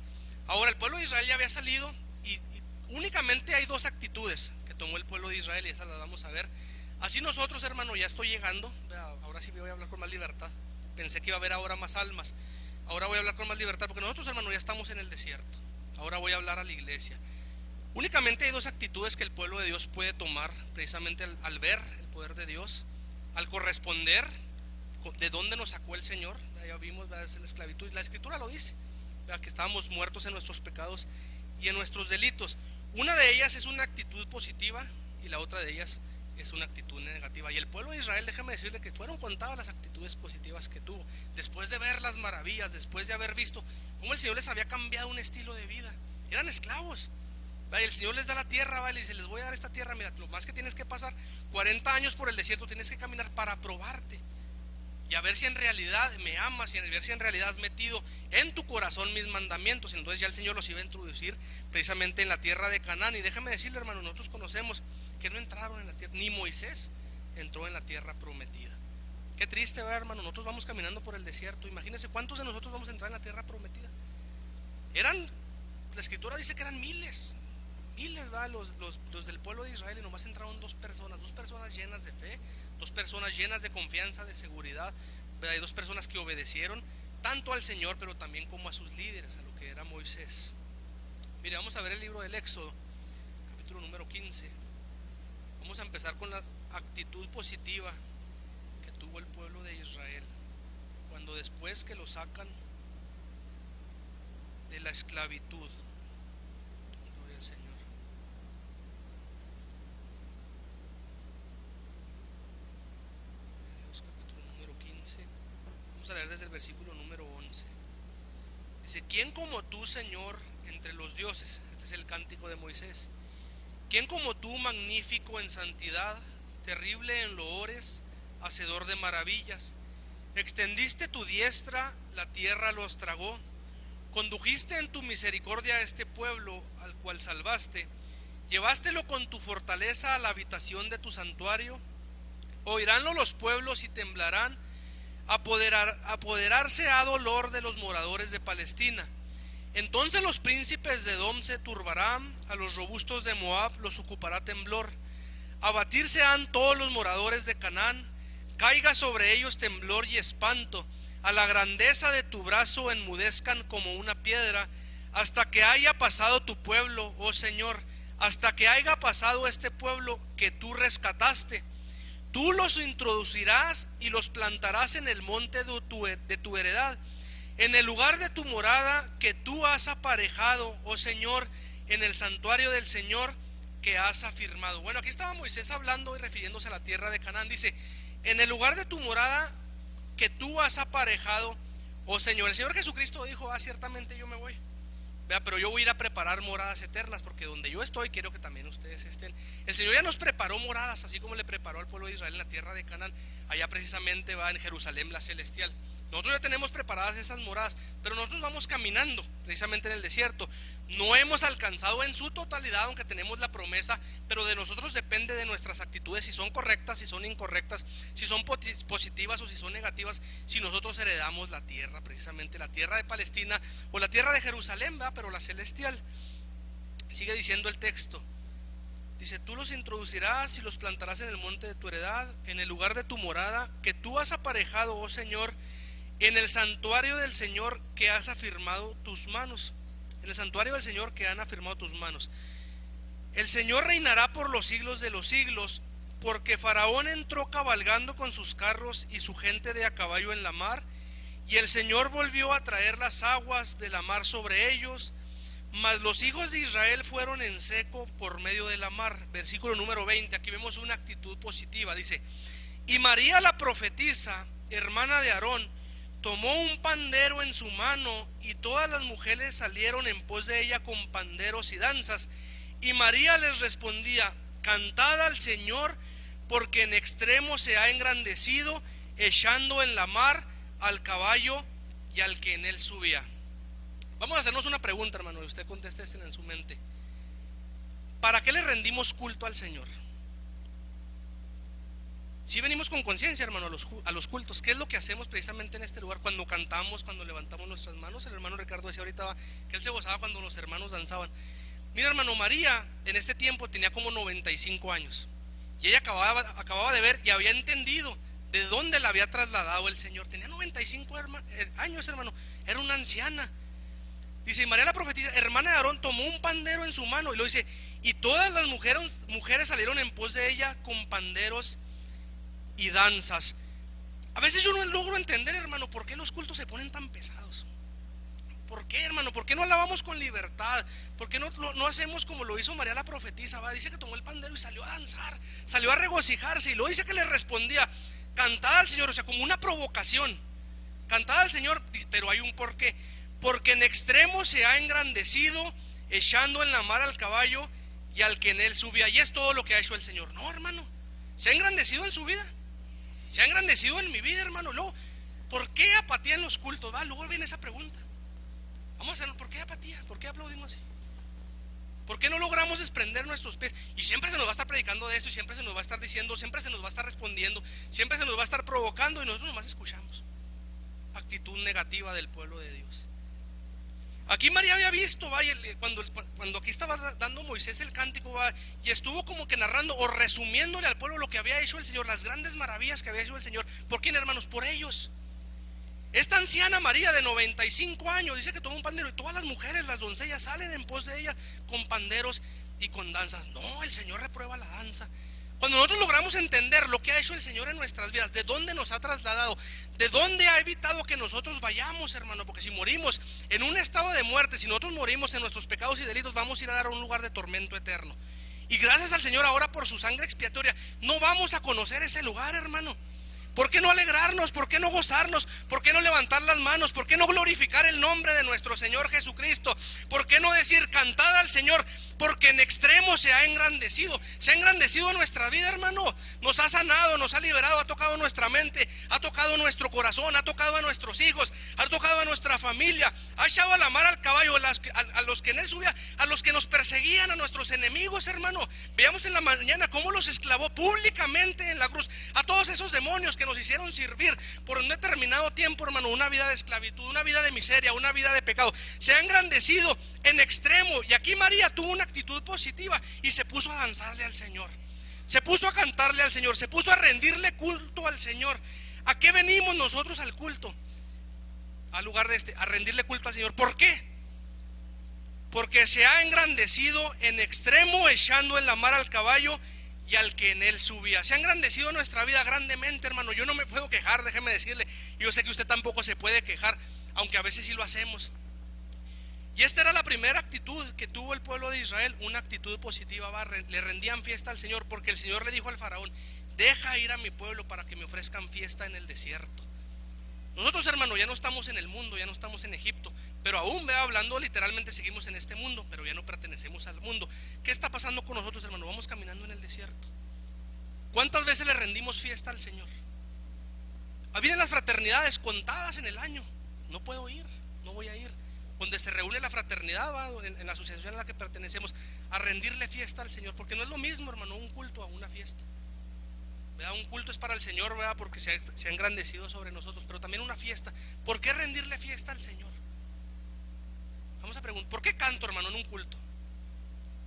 Ahora el pueblo de Israel ya había salido y únicamente hay dos actitudes que tomó el pueblo de Israel y esas las vamos a ver. Así nosotros, hermano, ya estoy llegando, ¿verdad? Ahora sí voy a hablar con más libertad. Pensé que iba a haber ahora más almas, ahora voy a hablar con más libertad porque nosotros, hermano, ya estamos en el desierto. Ahora voy a hablar a la iglesia. Únicamente hay dos actitudes que el pueblo de Dios puede tomar precisamente al ver el poder de Dios, al corresponder de dónde nos sacó el Señor. Ya vimos, ¿verdad? Es la esclavitud, la escritura lo dice, ¿verdad? Que estábamos muertos en nuestros pecados y en nuestros delitos. Una de ellas es una actitud positiva y la otra de ellas es una actitud negativa. Y el pueblo de Israel, déjame decirle que fueron contadas las actitudes positivas que tuvo, después de ver las maravillas, después de haber visto cómo el Señor les había cambiado un estilo de vida. Eran esclavos. El Señor les da la tierra, ¿vale? Y dice, les voy a dar esta tierra, mira, lo más que tienes que pasar 40 años por el desierto, tienes que caminar para probarte y a ver si en realidad me amas y a ver si en realidad has metido en tu corazón mis mandamientos. Entonces ya el Señor los iba a introducir precisamente en la tierra de Canaán. Y déjame decirle, hermano, nosotros conocemos que no entraron en la tierra, ni Moisés entró en la tierra prometida. Qué triste, ¿verdad, hermano? Nosotros vamos caminando por el desierto. Imagínense cuántos de nosotros vamos a entrar en la tierra prometida. La escritura dice que eran miles, ¿va? Los del pueblo de Israel, y nomás entraron dos personas llenas de fe, dos personas llenas de confianza, de seguridad, ¿verdad? Hay dos personas que obedecieron tanto al Señor, pero también como a sus líderes, a lo que era Moisés. Mire, vamos a ver el libro del Éxodo, capítulo número 15. Vamos a empezar con la actitud positiva que tuvo el pueblo de Israel, cuando después que lo sacan de la esclavitud. Gloria al Señor. Vamos a leer desde el versículo número 11. Dice: ¿Quién como tú, Señor, entre los dioses? Este es el cántico de Moisés. ¿Quién como tú, magnífico en santidad, terrible en loores, hacedor de maravillas? Extendiste tu diestra, la tierra los tragó. Condujiste en tu misericordia a este pueblo, al cual salvaste. Llevástelo con tu fortaleza a la habitación de tu santuario. Oiránlo los pueblos y temblarán. Apoderarse a dolor de los moradores de Palestina. Entonces los príncipes de Edom se turbarán, a los robustos de Moab los ocupará temblor. Abatirse han todos los moradores de Canaán, caiga sobre ellos temblor y espanto. A la grandeza de tu brazo enmudezcan como una piedra, hasta que haya pasado tu pueblo, oh Señor, hasta que haya pasado este pueblo que tú rescataste. Tú los introducirás y los plantarás en el monte de tu heredad, en el lugar de tu morada que tú has aparejado, oh Señor, en el santuario del Señor que has afirmado. Bueno, aquí estaba Moisés hablando y refiriéndose a la tierra de Canaán. Dice, en el lugar de tu morada que tú has aparejado, oh Señor. El Señor Jesucristo dijo, ciertamente yo me voy, pero yo voy a ir a preparar moradas eternas, porque donde yo estoy quiero que también ustedes estén. El Señor ya nos preparó moradas, así como le preparó al pueblo de Israel en la tierra de Canaán. Allá precisamente va en Jerusalén la celestial. Nosotros ya tenemos preparadas esas moradas, pero nosotros vamos caminando precisamente en el desierto. No hemos alcanzado en su totalidad, aunque tenemos la promesa, pero de nosotros depende de nuestras actitudes, si son correctas, si son incorrectas, si son positivas o si son negativas, si nosotros heredamos la tierra, precisamente la tierra de Palestina o la tierra de Jerusalén, ¿verdad? Pero la celestial. Sigue diciendo el texto. Dice, tú los introducirás y los plantarás en el monte de tu heredad, en el lugar de tu morada que tú has aparejado, oh Señor, en el santuario del Señor que has afirmado tus manos. En el santuario del Señor que han afirmado tus manos. El Señor reinará por los siglos de los siglos, porque Faraón entró cabalgando con sus carros y su gente de a caballo en la mar, y el Señor volvió a traer las aguas de la mar sobre ellos, mas los hijos de Israel fueron en seco por medio de la mar. Versículo número 20, aquí vemos una actitud positiva. Dice, y María la profetisa, hermana de Aarón, tomó un pandero en su mano, y todas las mujeres salieron en pos de ella con panderos y danzas. Y María les respondía, cantad al Señor, porque en extremo se ha engrandecido, echando en la mar al caballo y al que en él subía. Vamos a hacernos una pregunta, hermano, y usted conteste en su mente. ¿Para qué le rendimos culto al Señor? Si venimos con conciencia, hermano, a los cultos. ¿Qué es lo que hacemos precisamente en este lugar? Cuando cantamos, cuando levantamos nuestras manos. El hermano Ricardo decía ahorita que él se gozaba cuando los hermanos danzaban. Mira, hermano, María en este tiempo tenía como 95 años. Y ella acababa de ver y había entendido de dónde la había trasladado el Señor. Tenía 95 años, hermano. Era una anciana. Dice, María la profetisa, hermana de Aarón, tomó un pandero en su mano. Y lo dice, y todas las mujeres salieron en pos de ella con panderos y danzas. A veces yo no logro entender, hermano, por qué los cultos se ponen tan pesados. ¿Por qué, hermano? ¿Por qué no alabamos con libertad? ¿Por qué no hacemos como lo hizo María la profetisa? Dice que tomó el pandero y salió a danzar, salió a regocijarse, y luego dice que le respondía, cantad al Señor, o sea, como una provocación. Cantad al Señor, pero hay un porqué. Porque en extremo se ha engrandecido, echando en la mar al caballo y al que en él subía. Y es todo lo que ha hecho el Señor. No, hermano, se ha engrandecido en su vida. Se ha engrandecido en mi vida, hermano. Luego, ¿por qué apatía en los cultos? Luego viene esa pregunta. Vamos a hacerlo, ¿por qué apatía? ¿Por qué aplaudimos así? ¿Por qué no logramos desprender nuestros pies? Y siempre se nos va a estar predicando de esto, y siempre se nos va a estar diciendo, siempre se nos va a estar respondiendo, siempre se nos va a estar provocando, y nosotros nomás escuchamos. Actitud negativa del pueblo de Dios. Aquí María había visto, cuando aquí estaba dando Moisés el cántico, y estuvo como que narrando o resumiéndole al pueblo lo que había hecho el Señor, las grandes maravillas que había hecho el Señor. ¿Por quién, hermanos? Por ellos. Esta anciana María de 95 años dice que tomó un pandero, y todas las mujeres, las doncellas, salen en pos de ella con panderos y con danzas. No, el Señor reprueba la danza. Cuando nosotros logramos entender lo que ha hecho el Señor en nuestras vidas, de dónde nos ha trasladado, de dónde ha evitado que nosotros vayamos, hermano, porque si morimos en un estado de muerte, si nosotros morimos en nuestros pecados y delitos, vamos a ir a dar a un lugar de tormento eterno. Y gracias al Señor ahora por su sangre expiatoria, no vamos a conocer ese lugar, hermano. ¿Por qué no alegrarnos? ¿Por qué no gozarnos? ¿Por qué no levantar las manos? ¿Por qué no glorificar el nombre de nuestro Señor Jesucristo? ¿Por qué no decir cantad al Señor? porque en extremo se ha engrandecido en nuestra vida, hermano. Nos ha sanado, nos ha liberado, ha tocado nuestra mente, ha tocado nuestro corazón, ha tocado a nuestros hijos, ha tocado a nuestra familia, ha echado a la mar al caballo, a los que en él subía, a los que nos perseguían, a nuestros enemigos, hermano. Veíamos en la mañana cómo los esclavó públicamente en la cruz, a todos esos demonios que nos hicieron servir por un determinado tiempo, hermano, una vida de esclavitud, una vida de miseria, una vida de pecado. Se ha engrandecido en extremo. Y aquí María tuvo una actitud positiva y se puso a danzarle al Señor, se puso a cantarle al Señor, se puso a rendirle culto al Señor. ¿A qué venimos nosotros al culto? Al lugar de a rendirle culto al Señor. ¿Por qué? Porque se ha engrandecido en extremo, echando en la mar al caballo y al que en él subía. Se ha engrandecido nuestra vida grandemente, hermano. Yo no me puedo quejar, déjeme decirle. Yo sé que usted tampoco se puede quejar, aunque a veces sí lo hacemos. Y esta era la primera actitud que tuvo el pueblo de Israel, una actitud positiva. Le rendían fiesta al Señor, porque el Señor le dijo al faraón: deja ir a mi pueblo para que me ofrezcan fiesta en el desierto. Nosotros, hermano, ya no estamos en el mundo, ya no estamos en Egipto, pero aún, hablando literalmente, seguimos en este mundo, pero ya no pertenecemos al mundo. ¿Qué está pasando con nosotros, hermano? Vamos caminando en el desierto. ¿Cuántas veces le rendimos fiesta al Señor? Vienen las fraternidades contadas en el año. No puedo ir, no voy a ir. Donde se reúne la fraternidad, en la asociación a la que pertenecemos, a rendirle fiesta al Señor, porque no es lo mismo, hermano, un culto a una fiesta. Un culto es para el Señor, ¿verdad? Porque se ha engrandecido sobre nosotros, pero también una fiesta. ¿Por qué rendirle fiesta al Señor? Vamos a preguntar, ¿por qué canto, hermano, en un culto?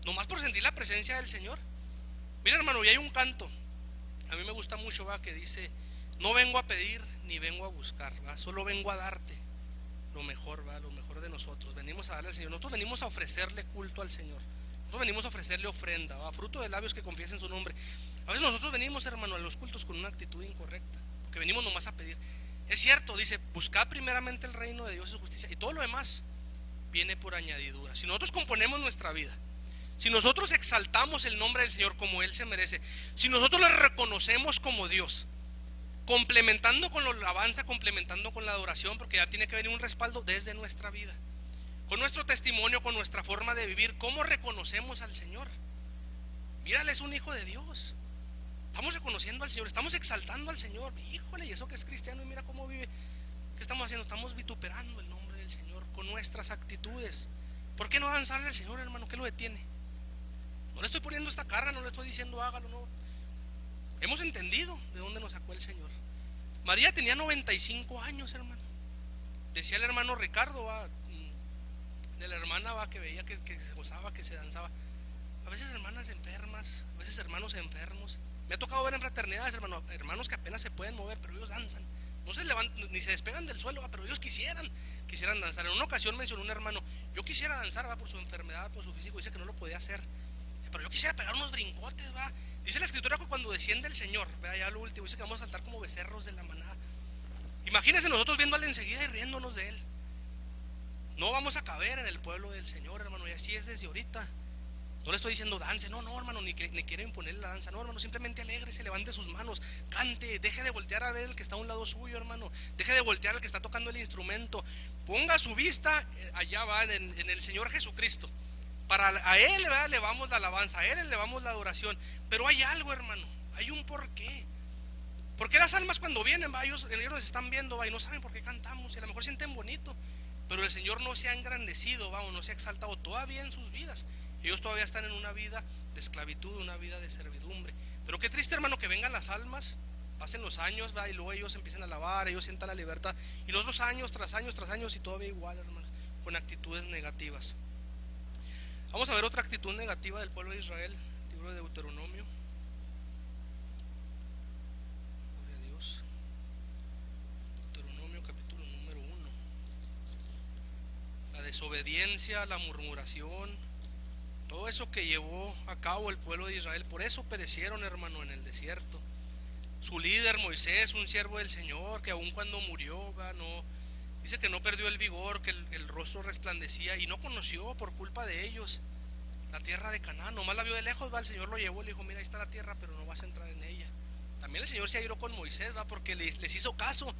¿Nomás por sentir la presencia del Señor? Mira, hermano, y hay un canto, a mí me gusta mucho, ¿verdad? Que dice: no vengo a pedir ni vengo a buscar, ¿verdad? Solo vengo a darte lo mejor, ¿verdad? Lo mejor de nosotros. Venimos a darle al Señor. Nosotros venimos a ofrecerle culto al Señor. Nosotros venimos a ofrecerle ofrenda, ¿verdad? Fruto de labios que confiesen su nombre. A veces nosotros venimos, hermano, a los cultos con una actitud incorrecta, porque venimos nomás a pedir. Es cierto, dice: buscad primeramente el reino de Dios y su justicia, y todo lo demás viene por añadidura. Si nosotros componemos nuestra vida, si nosotros exaltamos el nombre del Señor como Él se merece, si nosotros le reconocemos como Dios, complementando con la alabanza, complementando con la adoración, porque ya tiene que venir un respaldo desde nuestra vida, con nuestro testimonio, con nuestra forma de vivir. ¿Cómo reconocemos al Señor? Mírale, es un hijo de Dios. Estamos reconociendo al Señor, estamos exaltando al Señor. Híjole, y eso que es cristiano, y mira cómo vive. ¿Qué estamos haciendo? Estamos vituperando el nombre del Señor con nuestras actitudes. ¿Por qué no danzarle al Señor, hermano? ¿Qué lo detiene? No le estoy poniendo esta carga, no le estoy diciendo hágalo, no. Hemos entendido de dónde nos sacó el Señor. María tenía 95 años, hermano. Decía el hermano Ricardo, de la hermana, que veía que se gozaba, que se danzaba. A veces hermanas enfermas, a veces hermanos enfermos. Me ha tocado ver en fraternidades, hermano, hermanos que apenas se pueden mover, pero ellos danzan. No se levantan, ni se despegan del suelo, pero ellos quisieran danzar. En una ocasión mencionó un hermano: yo quisiera danzar, por su enfermedad, por su físico. Dice que no lo podía hacer, pero yo quisiera pegar unos brincotes, Dice la escritura que cuando desciende el Señor, ya lo último, dice que vamos a saltar como becerros de la manada. Imagínense nosotros viéndole enseguida y riéndonos de él. No vamos a caber en el pueblo del Señor, hermano, y así es desde ahorita. No le estoy diciendo dance, no, hermano, ni quiero imponerle la danza, no, hermano, simplemente alégrese, levante sus manos, cante, deje de voltear a ver el que está a un lado suyo, hermano, deje de voltear al que está tocando el instrumento, ponga su vista allá, en el Señor Jesucristo. A Él, le vamos la alabanza, a Él le vamos la adoración. Pero hay algo, hermano, hay un porqué. ¿Por qué las almas cuando vienen, ellos nos están viendo, y no saben por qué cantamos? Y a lo mejor sienten bonito, pero el Señor no se ha engrandecido, o no se ha exaltado todavía en sus vidas. Ellos todavía están en una vida de esclavitud, una vida de servidumbre. Pero qué triste, hermano, que vengan las almas, pasen los años, y luego ellos empiezan a alabar, ellos sientan la libertad, y los otros años tras años tras años, y todavía igual, hermano, con actitudes negativas. Vamos a ver otra actitud negativa del pueblo de Israel, libro de Deuteronomio. Gloria a Dios. Deuteronomio capítulo número 1. La desobediencia, la murmuración, todo eso que llevó a cabo el pueblo de Israel, por eso perecieron, hermano, en el desierto. Su líder Moisés, un siervo del Señor, que aun cuando murió, dice que no perdió el vigor, que el rostro resplandecía, y no conoció por culpa de ellos la tierra de Canaán. Nomás la vio de lejos, el Señor lo llevó, le dijo: mira, ahí está la tierra, pero no vas a entrar en ella. También el Señor se airó con Moisés, porque les hizo caso.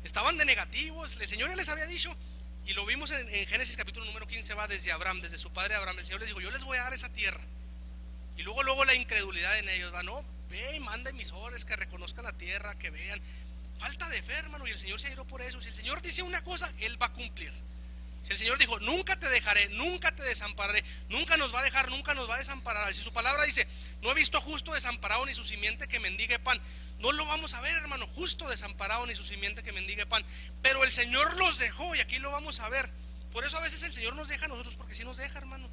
Estaban de negativos, el Señor ya les había dicho, Y lo vimos en Génesis capítulo número 15, va desde Abraham, desde su padre Abraham. El Señor les dijo, yo les voy a dar esa tierra. Y luego la incredulidad en ellos, va, no, ve y manda emisores que reconozcan la tierra, que vean. Falta de fe, hermano, y el Señor se iró por eso. Si el Señor dice una cosa, Él va a cumplir. Si el Señor dijo, nunca te dejaré, nunca te desampararé, nunca nos va a dejar, nunca nos va a desamparar. Si su palabra dice, no he visto justo desamparado ni su simiente que mendigue pan, no lo vamos a ver, hermano, justo desamparado ni su simiente que mendigue pan. Pero el Señor los dejó y aquí lo vamos a ver. Por eso a veces el Señor nos deja a nosotros, porque sí nos deja, hermano,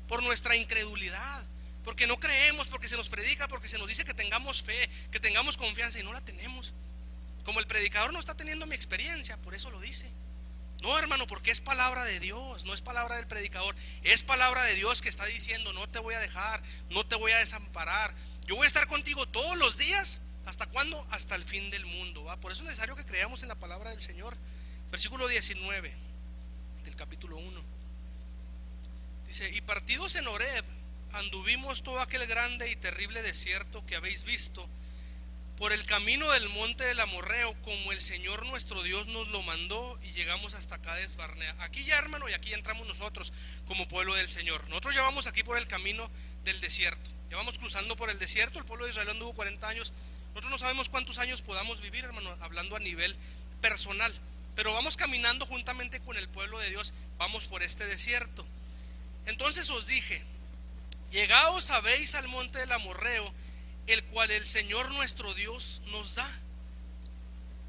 por nuestra incredulidad, porque no creemos, porque se nos predica, porque se nos dice que tengamos fe, que tengamos confianza y no la tenemos. Como el predicador no está teniendo mi experiencia, por eso lo dice. No, hermano, porque es palabra de Dios, no es palabra del predicador, es palabra de Dios que está diciendo, no te voy a dejar, no te voy a desamparar, yo voy a estar contigo todos los días. ¿Hasta cuándo? Hasta el fin del mundo, ¿va? Por eso es necesario que creamos en la palabra del Señor. Versículo 19 del capítulo 1 dice, y partidos en Horeb anduvimos todo aquel grande y terrible desierto que habéis visto, por el camino del monte del Amorreo, como el Señor nuestro Dios nos lo mandó, y llegamos hasta Cades Barnea. Aquí ya, hermano, y aquí entramos nosotros como pueblo del Señor. Nosotros ya vamos aquí por el camino del desierto, ya vamos cruzando por el desierto. El pueblo de Israel anduvo 40 años. Nosotros no sabemos cuántos años podamos vivir, hermano, hablando a nivel personal, pero vamos caminando juntamente con el pueblo de Dios, vamos por este desierto. Entonces os dije, llegaos, sabéis, al monte del Amorreo, el cual el Señor nuestro Dios nos da.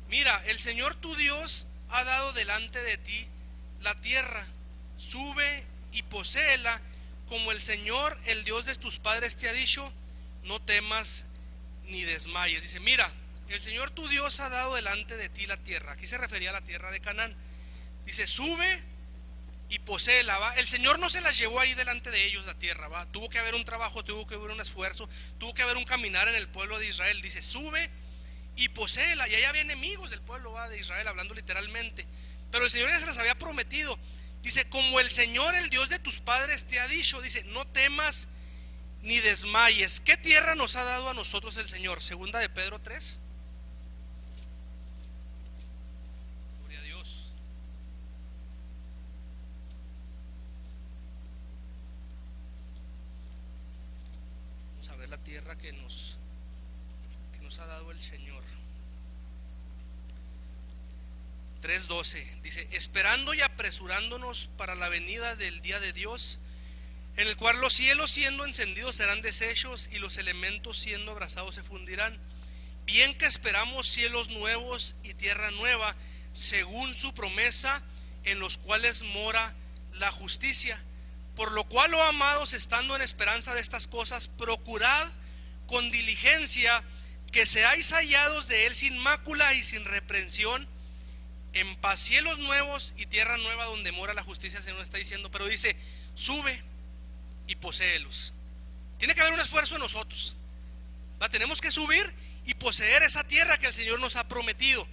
Mira, el Señor tu Dios ha dado delante de ti la tierra, sube y poséela, como el Señor, el Dios de tus padres te ha dicho, no temas ni desmayes. Dice, mira, el Señor tu Dios ha dado delante de ti la tierra. Aquí se refería a la tierra de Canaán. Dice, sube y poséela, ¿va? El Señor no se las llevó ahí delante de ellos la tierra, ¿va? Tuvo que haber un trabajo, tuvo que haber un esfuerzo, tuvo que haber un caminar en el pueblo de Israel. Dice, sube y poséela. Y allá había enemigos del pueblo, ¿va?, de Israel, hablando literalmente. Pero el Señor ya se las había prometido. Dice, como el Señor, el Dios de tus padres te ha dicho, dice, no temas ni desmayes. ¿Qué tierra nos ha dado a nosotros el Señor? Segunda de Pedro 3. Gloria a Dios. Vamos a ver la tierra que nos ha dado el Señor. 3:12 dice, esperando y apresurándonos para la venida del día de Dios, en el cual los cielos siendo encendidos serán deshechos y los elementos siendo abrasados se fundirán, bien que esperamos cielos nuevos y tierra nueva, según su promesa, en los cuales mora la justicia. Por lo cual, oh amados, estando en esperanza de estas cosas, procurad con diligencia que seáis hallados de él sin mácula y sin reprensión, en paz. Cielos nuevos y tierra nueva donde mora la justicia, el Señor está diciendo, pero dice, sube y poséelos. Tiene que haber un esfuerzo en nosotros, ¿va? Tenemos que subir y poseer esa tierra que el Señor nos ha prometido.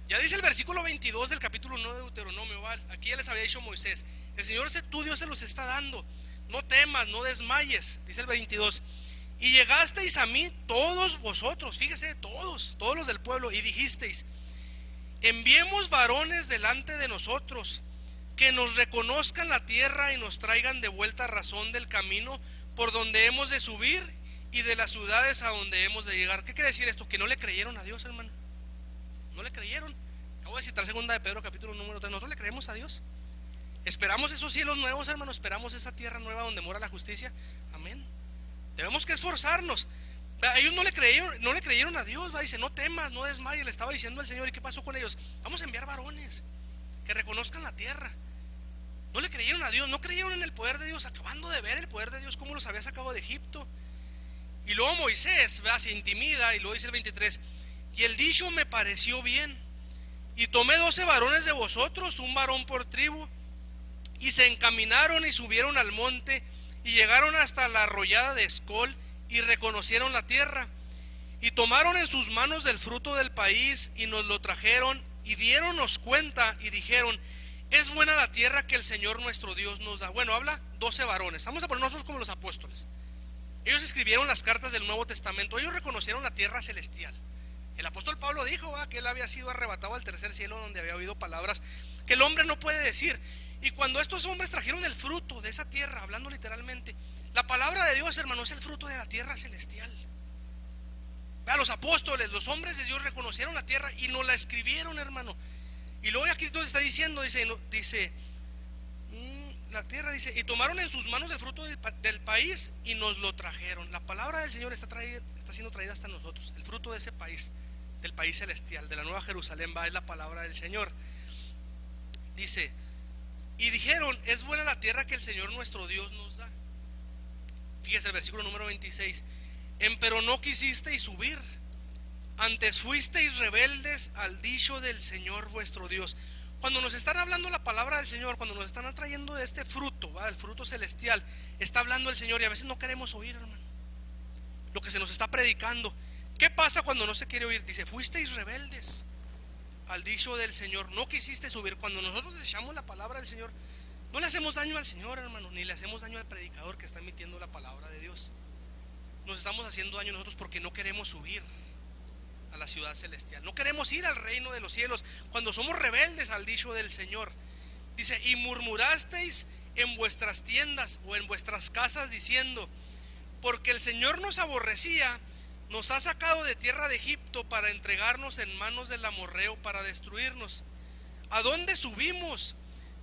Ya dice el versículo 22 del capítulo 1 de Deuteronomio, ¿va? Aquí ya les había dicho Moisés, el Señor, tu Dios, se los está dando, no temas, no desmayes. Dice el 22, y llegasteis a mí todos vosotros, fíjese, todos los del pueblo, y dijisteis, enviemos varones delante de nosotros, que nos reconozcan la tierra y nos traigan de vuelta razón del camino por donde hemos de subir y de las ciudades a donde hemos de llegar. ¿Qué quiere decir esto? Que no le creyeron a Dios, hermano. No le creyeron. Acabo de citar segunda de Pedro capítulo número 3. Nosotros le creemos a Dios. Esperamos esos cielos nuevos, hermano. Esperamos esa tierra nueva donde mora la justicia. Amén. Debemos que esforzarnos. Ellos no le creyeron a Dios, ¿va? Dice, no temas, no desmayes, le estaba diciendo el Señor. ¿Y qué pasó con ellos? Vamos a enviar varones que reconozcan la tierra. No le creyeron a Dios, no creyeron en el poder de Dios, acabando de ver el poder de Dios, cómo los había sacado de Egipto. Y luego Moisés, ¿verdad?, se intimida, y luego dice el 23, y el dicho me pareció bien, y tomé 12 varones de vosotros, un varón por tribu, y se encaminaron y subieron al monte, y llegaron hasta la arroyada de Escol, y reconocieron la tierra, y tomaron en sus manos del fruto del país, y nos lo trajeron, y diéronnos cuenta, y dijeron, es buena la tierra que el Señor nuestro Dios nos da. Bueno, habla 12 varones, vamos a poner nosotros como los apóstoles. Ellos escribieron las cartas del Nuevo Testamento, ellos reconocieron la tierra celestial. El apóstol Pablo dijo que él había sido arrebatado al tercer cielo, donde había oído palabras que el hombre no puede decir. Y cuando estos hombres trajeron el fruto de esa tierra, hablando literalmente, la palabra de Dios, hermano, es el fruto de la tierra celestial. Vea, los apóstoles, los hombres de Dios reconocieron la tierra y nos la escribieron, hermano. Y luego aquí nos está diciendo, dice la tierra, dice, y tomaron en sus manos el fruto del país y nos lo trajeron. La palabra del Señor está siendo traída hasta nosotros. El fruto de ese país, del país celestial, de la nueva Jerusalén, es la palabra del Señor. Dice, y dijeron, es buena la tierra que el Señor nuestro Dios nos da. Fíjese el versículo número 26. Empero no quisisteis subir, antes fuisteis rebeldes al dicho del Señor vuestro Dios. Cuando nos están hablando la palabra del Señor, cuando nos están trayendo de este fruto, el fruto celestial, está hablando el Señor y a veces no queremos oír, hermano, lo que se nos está predicando. ¿Qué pasa cuando no se quiere oír? Dice, fuisteis rebeldes al dicho del Señor, no quisiste subir. Cuando nosotros desechamos la palabra del Señor, no le hacemos daño al Señor, hermano, ni le hacemos daño al predicador que está emitiendo la palabra de Dios. Nos estamos haciendo daño nosotros porque no queremos subir a la ciudad celestial, no queremos ir al reino de los cielos cuando somos rebeldes al dicho del Señor. Dice, y murmurasteis en vuestras tiendas o en vuestras casas diciendo, porque el Señor nos aborrecía, nos ha sacado de tierra de Egipto para entregarnos en manos del amorreo para destruirnos. ¿A dónde subimos?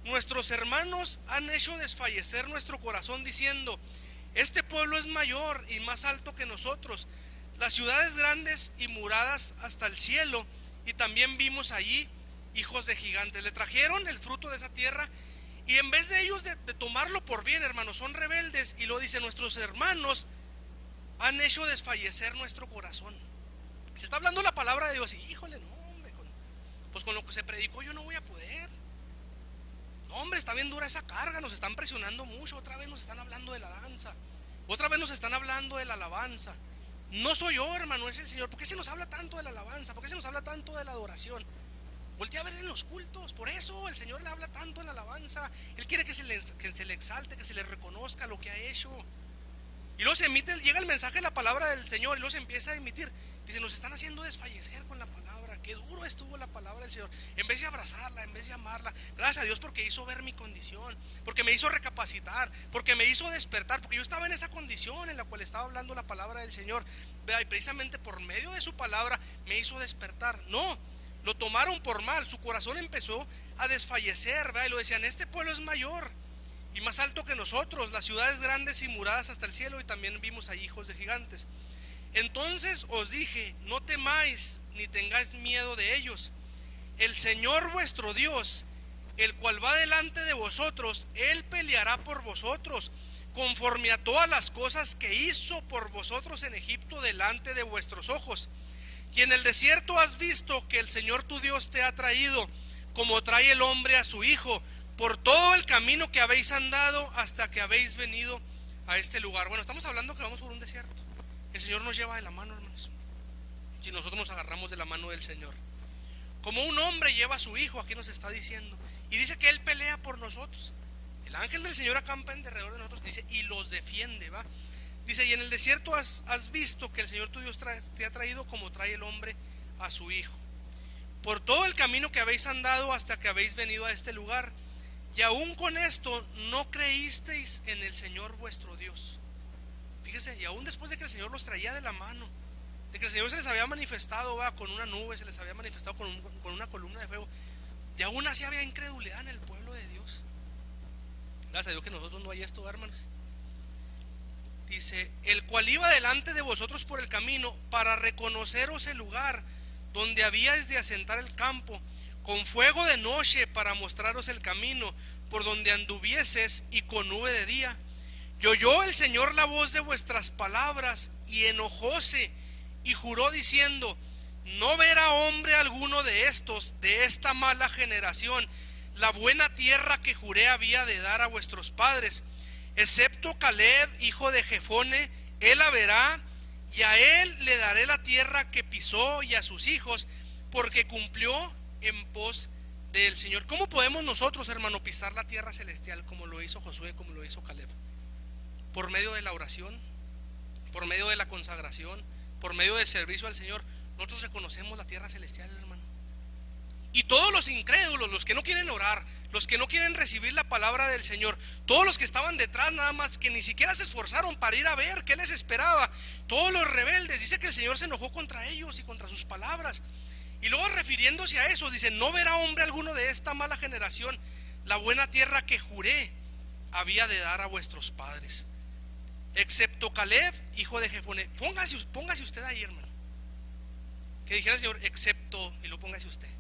Nuestros hermanos han hecho desfallecer nuestro corazón diciendo, este pueblo es mayor y más alto que nosotros, las ciudades grandes y muradas hasta el cielo, y también vimos allí hijos de gigantes. Le trajeron el fruto de esa tierra y en vez de ellos de tomarlo por bien, hermanos, son rebeldes. Y lo dice, nuestros hermanos han hecho desfallecer nuestro corazón. Se está hablando la palabra de Dios y híjole, no hombre, pues con lo que se predicó yo no voy a poder. No hombre, está bien dura esa carga, nos están presionando mucho. Otra vez nos están hablando de la danza, otra vez nos están hablando de la alabanza. No soy yo, hermano, es el Señor. ¿Por qué se nos habla tanto de la alabanza? ¿Por qué se nos habla tanto de la adoración? Voltea a ver en los cultos. Por eso el Señor le habla tanto en la alabanza. Él quiere que se le exalte, que se le reconozca lo que ha hecho. Y luego se emite, llega el mensaje de la palabra del Señor y luego se empieza a emitir. Dice, nos están haciendo desfallecer con la palabra. Qué duro estuvo la palabra del Señor. En vez de abrazarla, en vez de amarla. Gracias a Dios porque hizo ver mi condición, porque me hizo recapacitar, porque me hizo despertar, porque yo estaba en esa condición en la cual estaba hablando la palabra del Señor. Y precisamente por medio de su palabra me hizo despertar. No, lo tomaron por mal. Su corazón empezó a desfallecer, y lo decían, este pueblo es mayor y más alto que nosotros, las ciudades grandes y muradas hasta el cielo, y también vimos ahí hijos de gigantes. Entonces os dije, no temáis ni tengáis miedo de ellos. El Señor vuestro Dios, el cual va delante de vosotros, Él peleará por vosotros, conforme a todas las cosas que hizo por vosotros en Egipto delante de vuestros ojos. Y en el desierto has visto que el Señor tu Dios te ha traído, como trae el hombre a su hijo, por todo el camino que habéis andado hasta que habéis venido a este lugar. Bueno, estamos hablando que vamos por un desierto. El Señor nos lleva de la mano, hermanos, si nosotros nos agarramos de la mano del Señor. Como un hombre lleva a su hijo, aquí nos está diciendo. Y dice que Él pelea por nosotros. El ángel del Señor acampa en derredor de nosotros, dice, y los defiende, ¿va? Dice, y en el desierto has visto que el Señor tu Dios te ha traído como trae el hombre a su hijo. Por todo el camino que habéis andado hasta que habéis venido a este lugar. Y aún con esto no creísteis en el Señor vuestro Dios. Fíjese, y aún después de que el Señor los traía de la mano, de que el Señor se les había manifestado, con una nube, se les había manifestado con una columna de fuego, y aún así había incredulidad en el pueblo de Dios. Gracias a Dios que nosotros no hay esto, hermanos. Dice, el cual iba delante de vosotros por el camino para reconoceros el lugar donde habíais de asentar el campo, con fuego de noche para mostraros el camino por donde anduvieses, y con nube de día. Y oyó el Señor la voz de vuestras palabras y enojóse y juró diciendo, no verá hombre alguno de estos, de esta mala generación, la buena tierra que juré había de dar a vuestros padres, excepto Caleb, hijo de Jefone, él la verá, y a él le daré la tierra que pisó y a sus hijos, porque cumplió en pos del Señor. ¿Cómo podemos nosotros, hermano, pisar la tierra celestial como lo hizo Josué, como lo hizo Caleb? Por medio de la oración, por medio de la consagración, por medio del servicio al Señor. Nosotros reconocemos la tierra celestial, hermano, Y todos los incrédulos, los que no quieren orar, los que no quieren recibir la palabra del Señor, todos los que estaban detrás nada más, que ni siquiera se esforzaron para ir a ver qué les esperaba, todos los rebeldes, dice que el Señor se enojó contra ellos y contra sus palabras. Y luego refiriéndose a eso, dice: no verá hombre alguno de esta mala generación la buena tierra que juré había de dar a vuestros padres, excepto Caleb, hijo de Jefone. Póngase usted ahí, hermano. Que dijera el Señor, excepto, y lo póngase usted.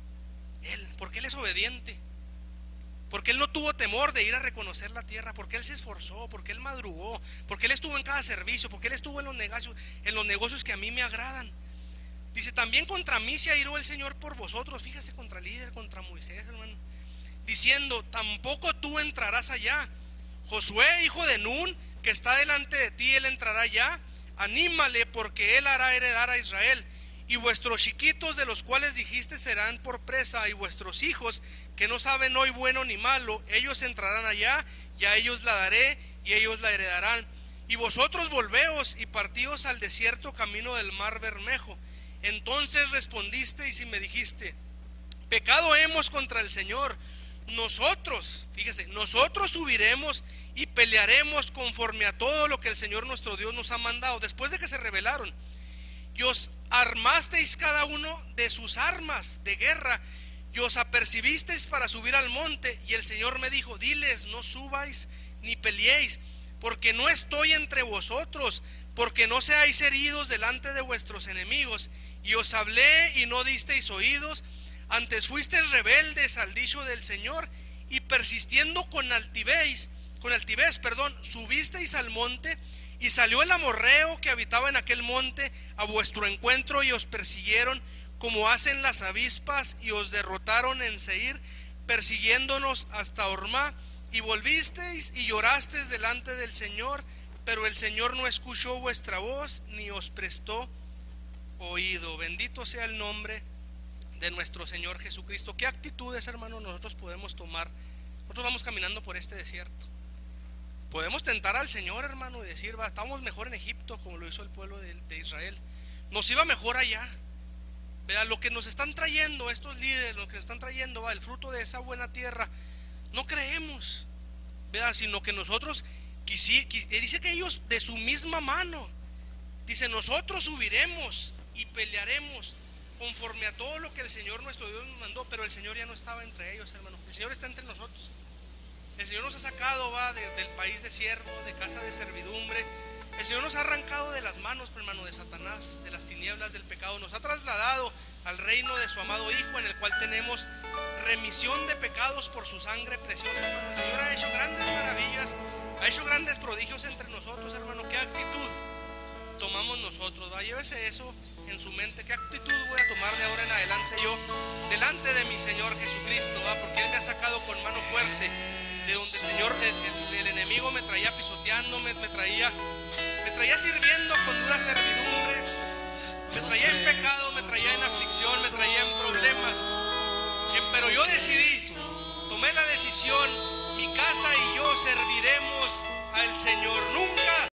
Él, porque él es obediente, porque él no tuvo temor de ir a reconocer la tierra, porque él se esforzó, porque él madrugó, porque él estuvo en cada servicio, porque él estuvo en los negocios que a mí me agradan. Dice: también contra mí se airó el Señor por vosotros. Fíjese, contra el líder, contra Moisés, hermano, diciendo: tampoco tú entrarás allá. Josué, hijo de Nun, que está delante de ti, él entrará allá. Anímale, porque él hará heredar a Israel. Y vuestros chiquitos, de los cuales dijiste, serán por presa, y vuestros hijos, que no saben hoy bueno ni malo, ellos entrarán allá, y a ellos la daré, y ellos la heredarán. Y vosotros volveos y partíos al desierto camino del mar Bermejo. Entonces respondisteis y me dijiste: pecado hemos contra el Señor. Nosotros, fíjese, nosotros subiremos y pelearemos conforme a todo lo que el Señor nuestro Dios nos ha mandado. Después de que se rebelaron, y os armasteis cada uno de sus armas de guerra, y os apercibisteis para subir al monte. Y el Señor me dijo: diles, no subáis ni peleéis, porque no estoy entre vosotros, porque no seáis heridos delante de vuestros enemigos. Y os hablé y no disteis oídos, antes fuisteis rebeldes al dicho del Señor, y persistiendo con altivez, subisteis al monte. Y salió el amorreo que habitaba en aquel monte a vuestro encuentro, y os persiguieron como hacen las avispas, y os derrotaron en Seir, persiguiéndonos hasta Hormá. Y volvisteis y llorasteis delante del Señor, pero el Señor no escuchó vuestra voz, ni os prestó oído. Bendito sea el nombre de nuestro Señor Jesucristo. ¿Qué actitudes, hermanos, nosotros podemos tomar? Nosotros vamos caminando por este desierto. Podemos tentar al Señor, hermano, y decir: va, estamos mejor en Egipto, como lo hizo el pueblo de Israel. Nos iba mejor allá. Vea, lo que nos están trayendo estos líderes, lo que nos están trayendo, va, el fruto de esa buena tierra, no creemos, vea, sino que nosotros dice que ellos de su misma mano, dice: nosotros subiremos y pelearemos conforme a todo lo que el Señor nuestro Dios nos mandó. Pero el Señor ya no estaba entre ellos, hermano. El Señor está entre nosotros. El Señor nos ha sacado, va, del país de siervo, de casa de servidumbre. El Señor nos ha arrancado de las manos, hermano, de Satanás, de las tinieblas del pecado. Nos ha trasladado al reino de su amado Hijo, en el cual tenemos remisión de pecados por su sangre preciosa, hermano. El Señor ha hecho grandes maravillas, ha hecho grandes prodigios entre nosotros, hermano. ¿Qué actitud tomamos nosotros? Va, llévese eso en su mente. ¿Qué actitud voy a tomar de ahora en adelante yo delante de mi Señor Jesucristo? Va, porque Él me ha sacado con mano fuerte de donde el Señor, el enemigo me traía pisoteando, me traía sirviendo con dura servidumbre, me traía en pecado, me traía en aflicción, me traía en problemas. Pero yo decidí, tomé la decisión: mi casa y yo serviremos al Señor. Nunca